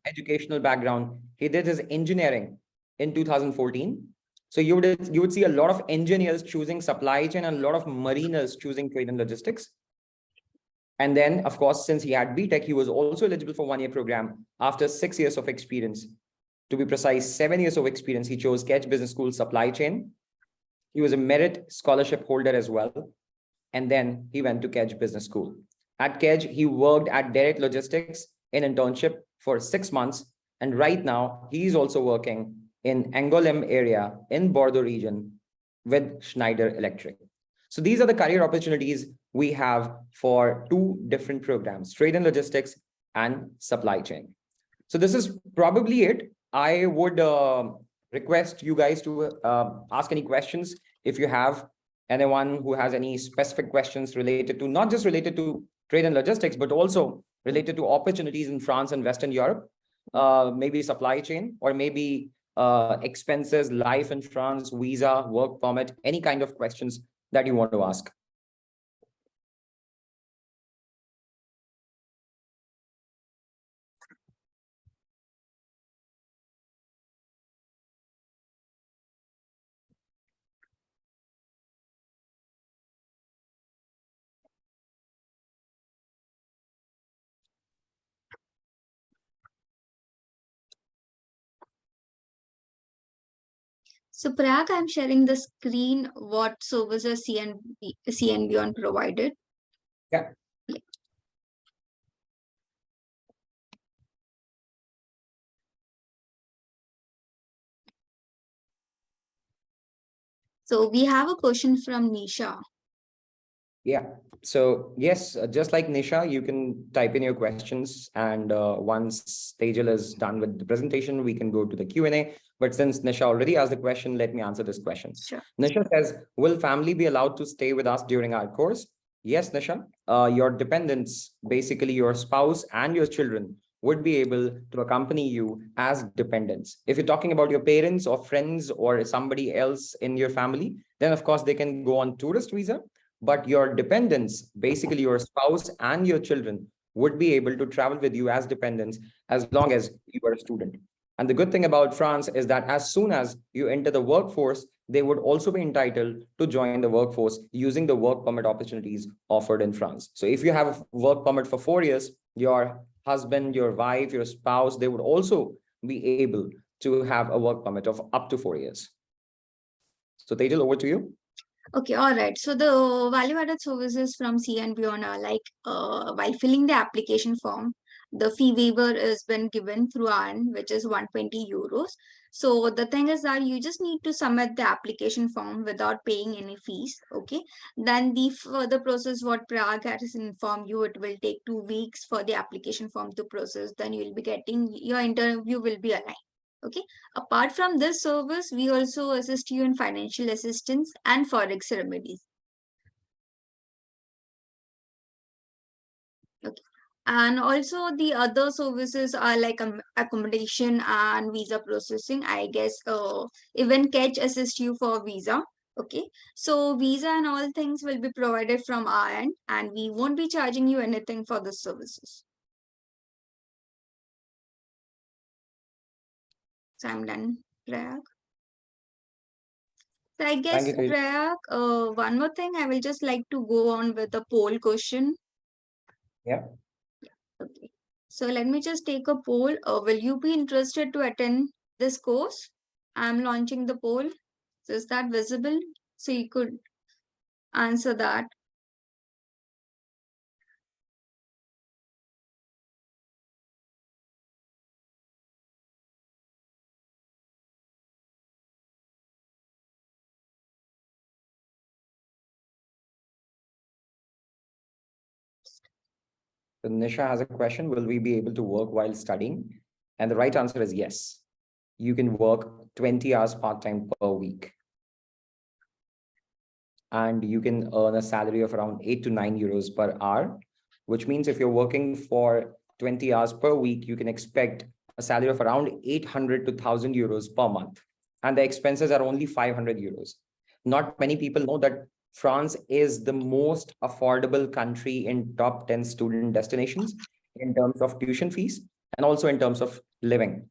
educational background, he did his engineering in 2014. So you would see a lot of engineers choosing supply chain and a lot of mariners choosing trade and logistics. And then, of course, since he had B.Tech, he was also eligible for 1-year program after 6 years of experience To be precise, 7 years of experience. He chose Kedge Business School supply chain. He was a merit scholarship holder as well. And then he went to Kedge Business School. At Kedge, he worked at Direct Logistics in internship for 6 months. And right now, he's also working in Angoulême area in Bordeaux region with Schneider Electric. So these are the career opportunities we have for 2 different programs, trade and logistics and supply chain. So this is probably it. I would request you guys to ask any questions. If you have anyone who has any specific questions related to, not just related to trade and logistics, but also related to opportunities in France and Western Europe, maybe supply chain, or maybe expenses, life in France, visa, work permit, any kind of questions that you want to ask. So Prag, I'm sharing the screen, what services CNB on provided. Yeah. So we have a question from Nisha. Yeah. So yes, just like Nisha, you can type in your questions, and once Tejal is done with the presentation, we can go to the Q&A. But since Nisha already asked the question, let me answer this question. Sure. Nisha says, will family be allowed to stay with us during our course? Yes, Nisha. Your dependents, basically your spouse and your children, would be able to accompany you as dependents. If you're talking about your parents or friends or somebody else in your family, then of course they can go on tourist visa. But your dependents, basically your spouse and your children, would be able to travel with you as dependents as long as you are a student. And the good thing about France is that as soon as you enter the workforce, they would also be entitled to join the workforce using the work permit opportunities offered in France. So if you have a work permit for 4 years, your husband, your wife, your spouse, they would also be able to have a work permit of up to 4 years. So Tejal, over to you. Okay, all right. So the value-added services from CNB on are like while filling the application form, the fee waiver has been given through ARN, which is 120 euros. So the thing is that you just need to submit the application form without paying any fees. Okay. Then the further process, what Prag has informed you, it will take 2 weeks for the application form to process. Then you will be getting your interview will be aligned. Okay. Apart from this service, we also assist you in financial assistance and forex remedies. Okay. And also the other services are like accommodation and visa processing. I guess even Kedge assist you for visa. Okay. So visa and all things will be provided from our end, and we won't be charging you anything for the services. So I'm done, Prayag. So I guess, Thank you, Tejal. Prayag, one more thing, I will just like to go on with the poll question. Yeah. Okay. So let me just take a poll. Will you be interested to attend this course? I'm launching the poll. So is that visible? So you could answer that. So Nisha has a question, will we be able to work while studying? And the right answer is yes. You can work 20 hours part-time per week. And you can earn a salary of around 8 to 9 euros per hour, which means if you're working for 20 hours per week, you can expect a salary of around 800 to 1,000 euros per month. And the expenses are only 500 euros. Not many people know that France is the most affordable country in top 10 student destinations in terms of tuition fees and also in terms of living.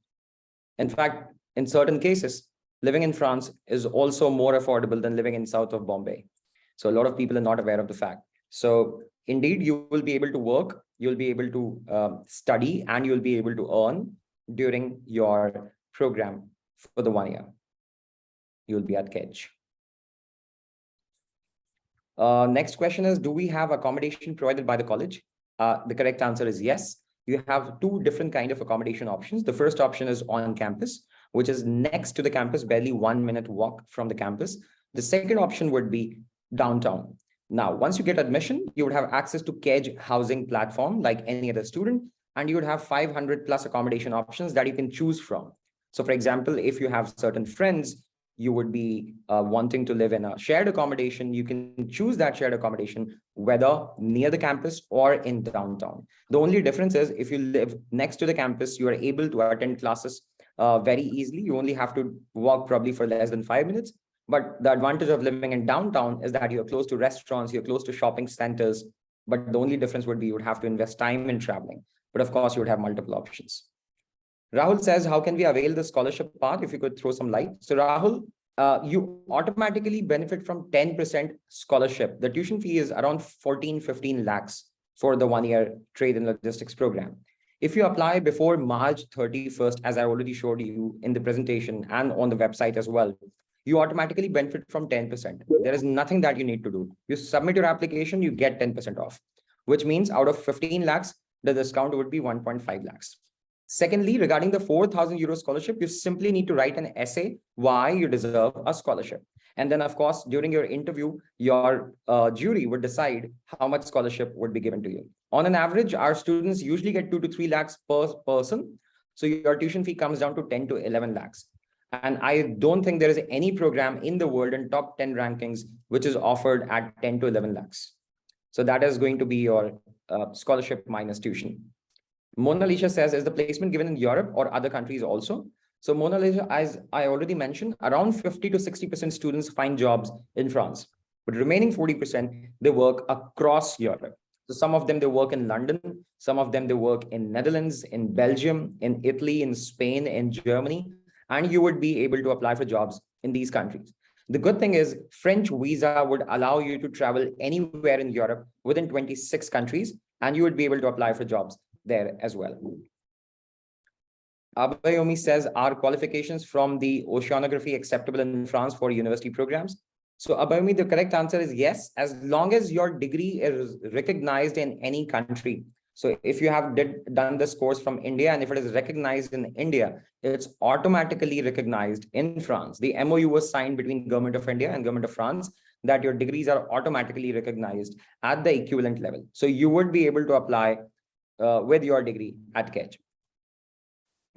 In fact, in certain cases, living in France is also more affordable than living in south of Bombay. So a lot of people are not aware of the fact. So indeed, you will be able to work, you'll be able to study, and you'll be able to earn during your program for the 1 year. You'll be at Kedge. Next question is, do we have accommodation provided by the college? The correct answer is yes. You have two different kind of accommodation options. The first option is on campus, which is next to the campus, barely 1 minute walk from the campus. The second option would be downtown. Now, once you get admission, you would have access to Kedge housing platform like any other student, and you would have 500 plus accommodation options that you can choose from. So for example, if you have certain friends, you would be wanting to live in a shared accommodation, you can choose that shared accommodation, whether near the campus or in downtown. The only difference is if you live next to the campus, you are able to attend classes very easily. You only have to walk probably for less than 5 minutes. But the advantage of living in downtown is that you're close to restaurants, you're close to shopping centers. But the only difference would be you would have to invest time in traveling. But of course, you would have multiple options. Rahul says, how can we avail the scholarship part? If you could throw some light. So Rahul, you automatically benefit from 10% scholarship. The tuition fee is around 15 lakhs for the 1 year trade and logistics program. If you apply before March 31st, as I already showed you in the presentation and on the website as well, you automatically benefit from 10%. There is nothing that you need to do. You submit your application, you get 10% off, which means out of 15 lakhs, the discount would be 1.5 lakhs. Secondly, regarding the 4,000 euro scholarship, you simply need to write an essay why you deserve a scholarship. And then, of course, during your interview, your jury would decide how much scholarship would be given to you. On an average, our students usually get 2 to 3 lakhs per person. So your tuition fee comes down to 10 to 11 lakhs. And I don't think there is any program in the world in top 10 rankings which is offered at 10 to 11 lakhs. So that is going to be your scholarship minus tuition. Mona Lisa says, is the placement given in Europe or other countries also? So Mona Lisa, as I already mentioned, around 50 to 60% students find jobs in France, but remaining 40%, they work across Europe. So some of them, they work in London, some of them, they work in Netherlands, in Belgium, in Italy, in Spain, in Germany, and you would be able to apply for jobs in these countries. The good thing is French visa would allow you to travel anywhere in Europe within 26 countries, and you would be able to apply for jobs there as well. Abayomi says, are qualifications from the oceanography acceptable in France for university programs? So Abayomi, the correct answer is yes, as long as your degree is recognized in any country. So if you have done this course from India and if it is recognized in India, it's automatically recognized in France. The MOU was signed between Government of India and Government of France that your degrees are automatically recognized at the equivalent level. So you would be able to apply with your degree at Kedge.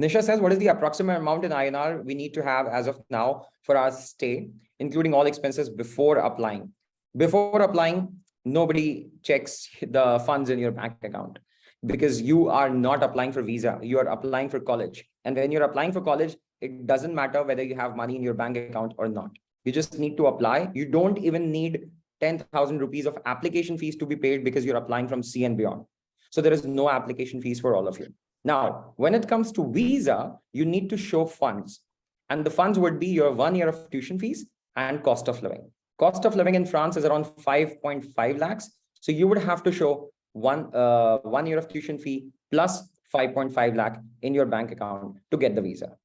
Nisha says, what is the approximate amount in INR we need to have as of now for our stay, including all expenses before applying? Before applying, nobody checks the funds in your bank account because you are not applying for visa. You are applying for college. And when you're applying for college, it doesn't matter whether you have money in your bank account or not. You just need to apply. You don't even need 10,000 rupees of application fees to be paid because you're applying from C and beyond. So there is no application fees for all of you. Now, when it comes to visa, you need to show funds. And the funds would be your 1 year of tuition fees and cost of living. Cost of living in France is around 5.5 lakhs. So you would have to show one year of tuition fee plus 5.5 lakh in your bank account to get the visa.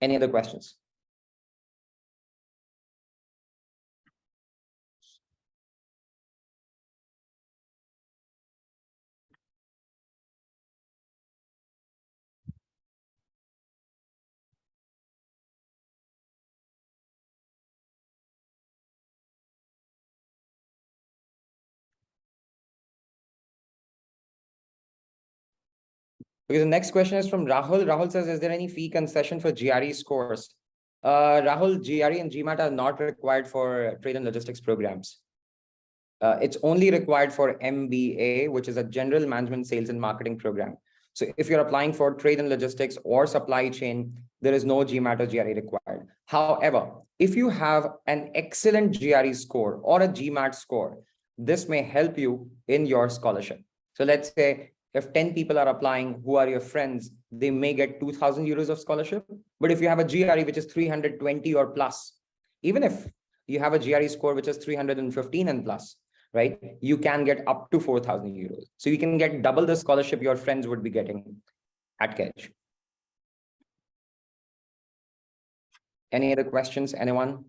Any other questions? Because the next question is from Rahul. Rahul says, is there any fee concession for GRE scores? Rahul, GRE and GMAT are not required for trade and logistics programs. It's only required for MBA, which is a general management sales and marketing program. So if you're applying for trade and logistics or supply chain, there is no GMAT or GRE required. However, if you have an excellent GRE score or a GMAT score, this may help you in your scholarship. So let's say if 10 people are applying who are your friends, they may get 2,000 euros of scholarship. But if you have a GRE, which is 320 or plus, even if you have a GRE score, which is 315 and plus, right, you can get up to 4,000 euros. So you can get double the scholarship your friends would be getting at Kedge. Any other questions, anyone?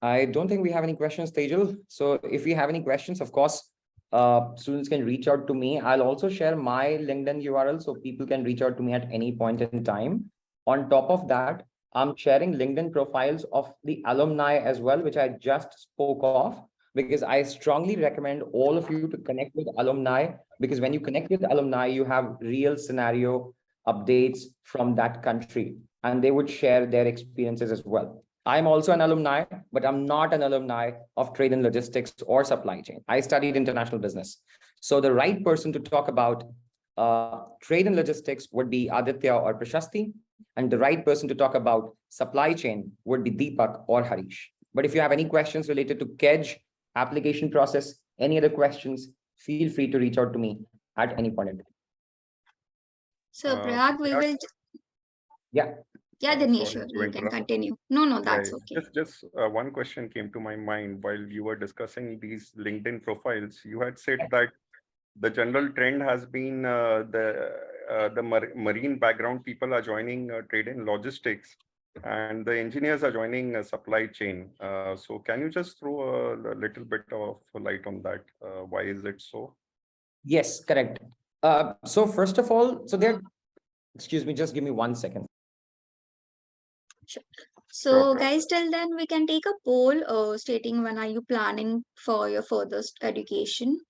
I don't think we have any questions, Tejal. So if we have any questions, of course, students can reach out to me. I'll also share my LinkedIn URL so people can reach out to me at any point in time. On top of that, I'm sharing LinkedIn profiles of the alumni as well, which I just spoke of, because I strongly recommend all of you to connect with alumni, because when you connect with alumni, you have real scenario updates from that country, and they would share their experiences as well. I'm also an alumni, but I'm not an alumni of trade and logistics or supply chain. I studied international business. So the right person to talk about trade and logistics would be Aditya or Prashasti, and the right person to talk about supply chain would be Deepak or Harish. But if you have any questions related to Kedge, application process, any other questions, feel free to reach out to me at any point in time. So Prayag, we will. Yeah. Yeah, Dinesh, Sorry to you can interrupt. continue. No, that's okay. Just one question came to my mind while you were discussing these LinkedIn profiles. You had said that the general trend has been the marine background people are joining trade and logistics, and the engineers are joining supply chain. So can you just throw a little bit of light on that? Why is it so? Yes, correct. So first of all, excuse me, just give me 1 second. Sure. So guys, till then we can take a poll stating when are you planning for your further education.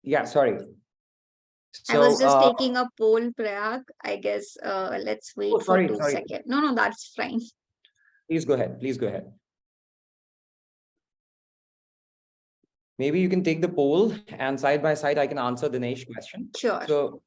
Yeah, sorry. I was So, just taking a poll, Prayag. I guess let's wait for sorry. 2 seconds. No, that's fine. Please go ahead. Please go ahead. Maybe you can take the poll and side by side, I can answer Dinesh's question. Sure. So,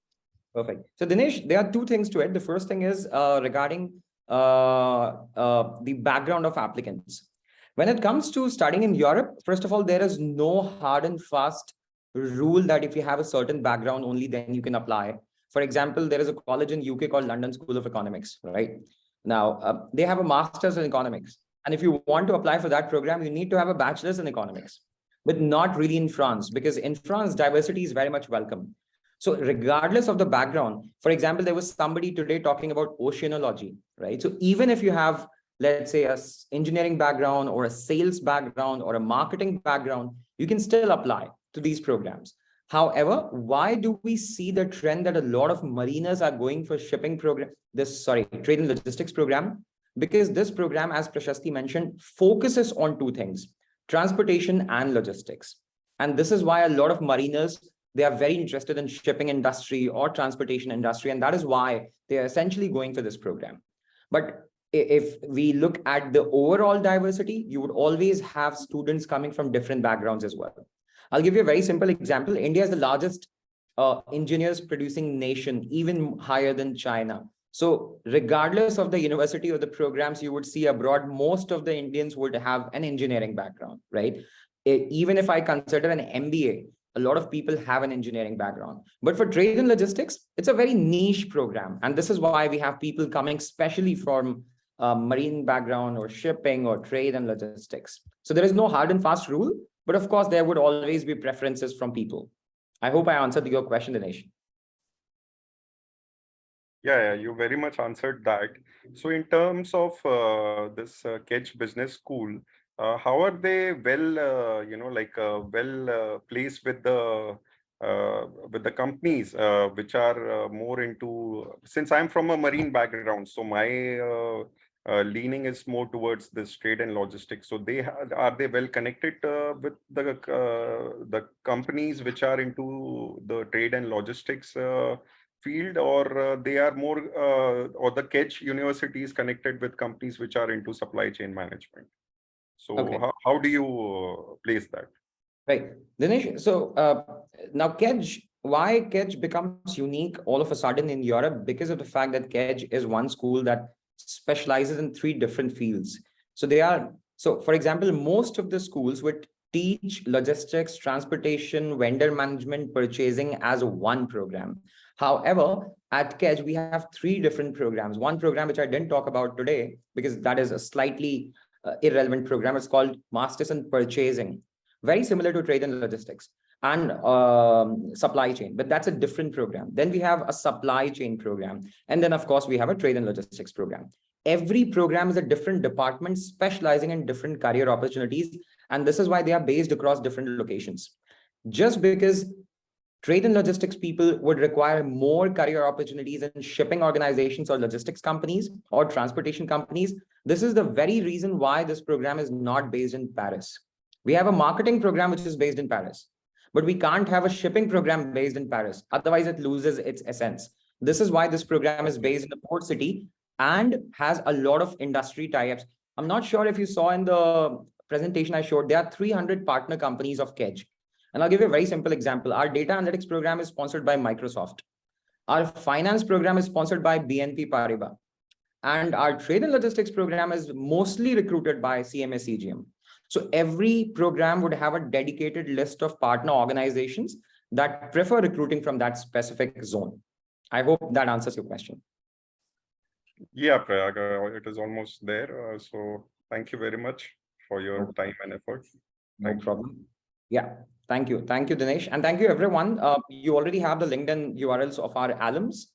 perfect. So Dinesh, there are two things to it. The first thing is regarding the background of applicants. When it comes to studying in Europe, first of all, there is no hard and fast rule that if you have a certain background, only then you can apply. For example, there is a college in UK called London School of Economics, right? Now, they have a master's in economics. And if you want to apply for that program, you need to have a bachelor's in economics, but not really in France, because in France, diversity is very much welcome. So regardless of the background, for example, there was somebody today talking about oceanology, right? So even if you have, let's say, an engineering background or a sales background or a marketing background, you can still apply to these programs. However, why do we see the trend that a lot of mariners are going for shipping program, trade and logistics program? Because this program, as Prashasti mentioned, focuses on two things: transportation and logistics. And this is why a lot of mariners, they are very interested in shipping industry or transportation industry. And that is why they are essentially going for this program. But if we look at the overall diversity, you would always have students coming from different backgrounds as well. I'll give you a very simple example. India is the largest engineers producing nation, even higher than China. So regardless of the university or the programs you would see abroad, most of the Indians would have an engineering background, right? Even if I consider an MBA, a lot of people have an engineering background. But for trade and logistics, it's a very niche program. And this is why we have people coming especially from marine background or shipping or trade and logistics. So there is no hard and fast rule, but of course, there would always be preferences from people. I hope I answered your question, Dinesh. Yeah, you very much answered that. So in terms of this Kedge Business School, how are they placed with the companies which are more into, since I'm from a marine background, so my leaning is more towards this trade and logistics. So are they well connected with the companies which are into the trade and logistics field, or they are more or the Kedge University is connected with companies which are into supply chain management? So Okay. how do you place that? Right, Dinesh. So now Kedge, why Kedge becomes unique all of a sudden in Europe? Because of the fact that Kedge is one school that specializes in 3 different fields. So for example, most of the schools would teach logistics, transportation, vendor management, purchasing as one program. However, at Kedge, we have 3 different programs. One program which I didn't talk about today because that is a slightly irrelevant program. It's called Masters in Purchasing, very similar to trade and logistics and supply chain, but that's a different program. Then we have a supply chain program. And then, of course, we have a trade and logistics program. Every program is a different department specializing in different career opportunities. And this is why they are based across different locations. Just because trade and logistics people would require more career opportunities in shipping organizations or logistics companies or transportation companies, this is the very reason why this program is not based in Paris. We have a marketing program which is based in Paris, but we can't have a shipping program based in Paris. Otherwise, it loses its essence. This is why this program is based in a port city and has a lot of industry tie-ups. I'm not sure if you saw in the presentation I showed, there are 300 partner companies of Kedge. And I'll give you a very simple example. Our data analytics program is sponsored by Microsoft. Our finance program is sponsored by BNP Paribas. And our trade and logistics program is mostly recruited by CMA CGM. So every program would have a dedicated list of partner organizations that prefer recruiting from that specific zone. I hope that answers your question. Yeah, Prayag, it is almost there. So thank you very much for your time and effort. No problem. Yeah, thank you. Thank you, Dinesh. And thank you, everyone. You already have the LinkedIn URLs of our alums.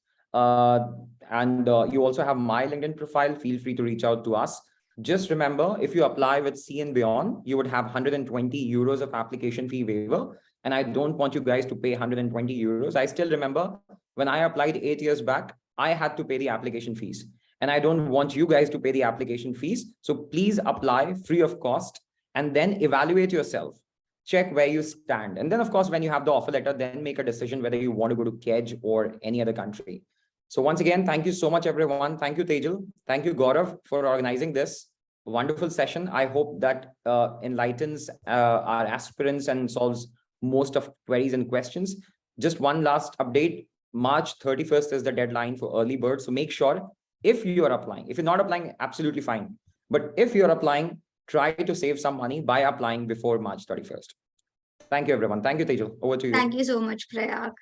And you also have my LinkedIn profile. Feel free to reach out to us. Just remember, if you apply with C and Beyond, you would have 120 euros of application fee waiver. And I don't want you guys to pay 120 euros. I still remember when I applied 8 years back, I had to pay the application fees. And I don't want you guys to pay the application fees. So please apply free of cost and then evaluate yourself. Check where you stand. And then, of course, when you have the offer letter, then make a decision whether you want to go to Kedge or any other country. So once again, thank you so much, everyone. Thank you, Tejal. Thank you, Gaurav, for organizing this wonderful session. I hope that enlightens our aspirants and solves most of queries and questions. Just one last update. March 31st is the deadline for early bird. So make sure if you are applying, if you're not applying, absolutely fine. But if you're applying, try to save some money by applying before March 31st. Thank you, everyone. Thank you, Tejal. Over to you. Thank you so much, Prayag.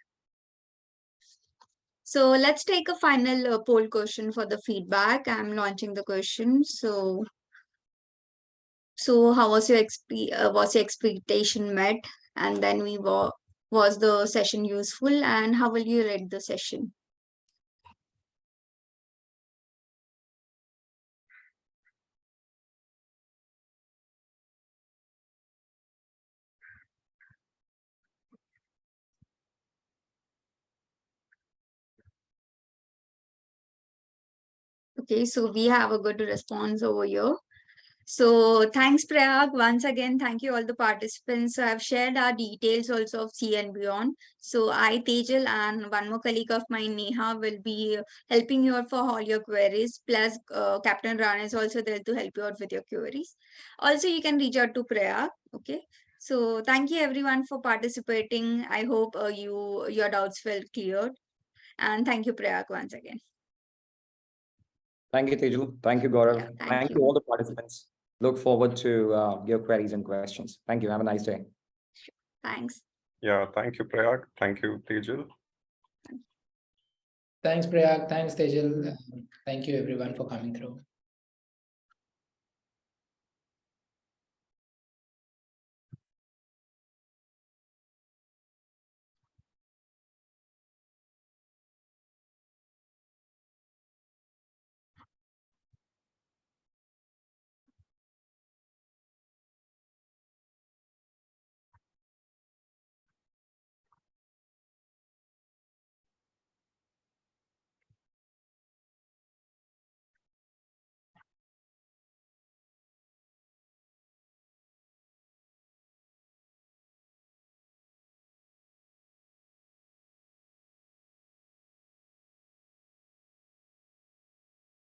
So let's take a final poll question for the feedback. I'm launching the question. So how was your expectation met? And then was the session useful? And how will you rate the session? Okay, so we have a good response over here. So thanks, Prayag. Once again, thank you all the participants. So I've shared our details also of C and Beyond. So I, Tejal, and one more colleague of mine, Neha, will be helping you out for all your queries. Plus, Captain Rana is also there to help you out with your queries. Also, you can reach out to Prayag. Okay. So thank you everyone for participating. I hope your doubts felt cleared. And thank you, Prayag, once again. Thank you, Tejal. Thank you, Gaurav. Yeah, thank you all the participants. Look forward to your queries and questions. Thank you. Have a nice day. Thanks. Yeah, thank you, Prayag. Thank you, Tejal. Thanks, Prayag. Thanks, Tejal. Thank you, everyone, for coming through.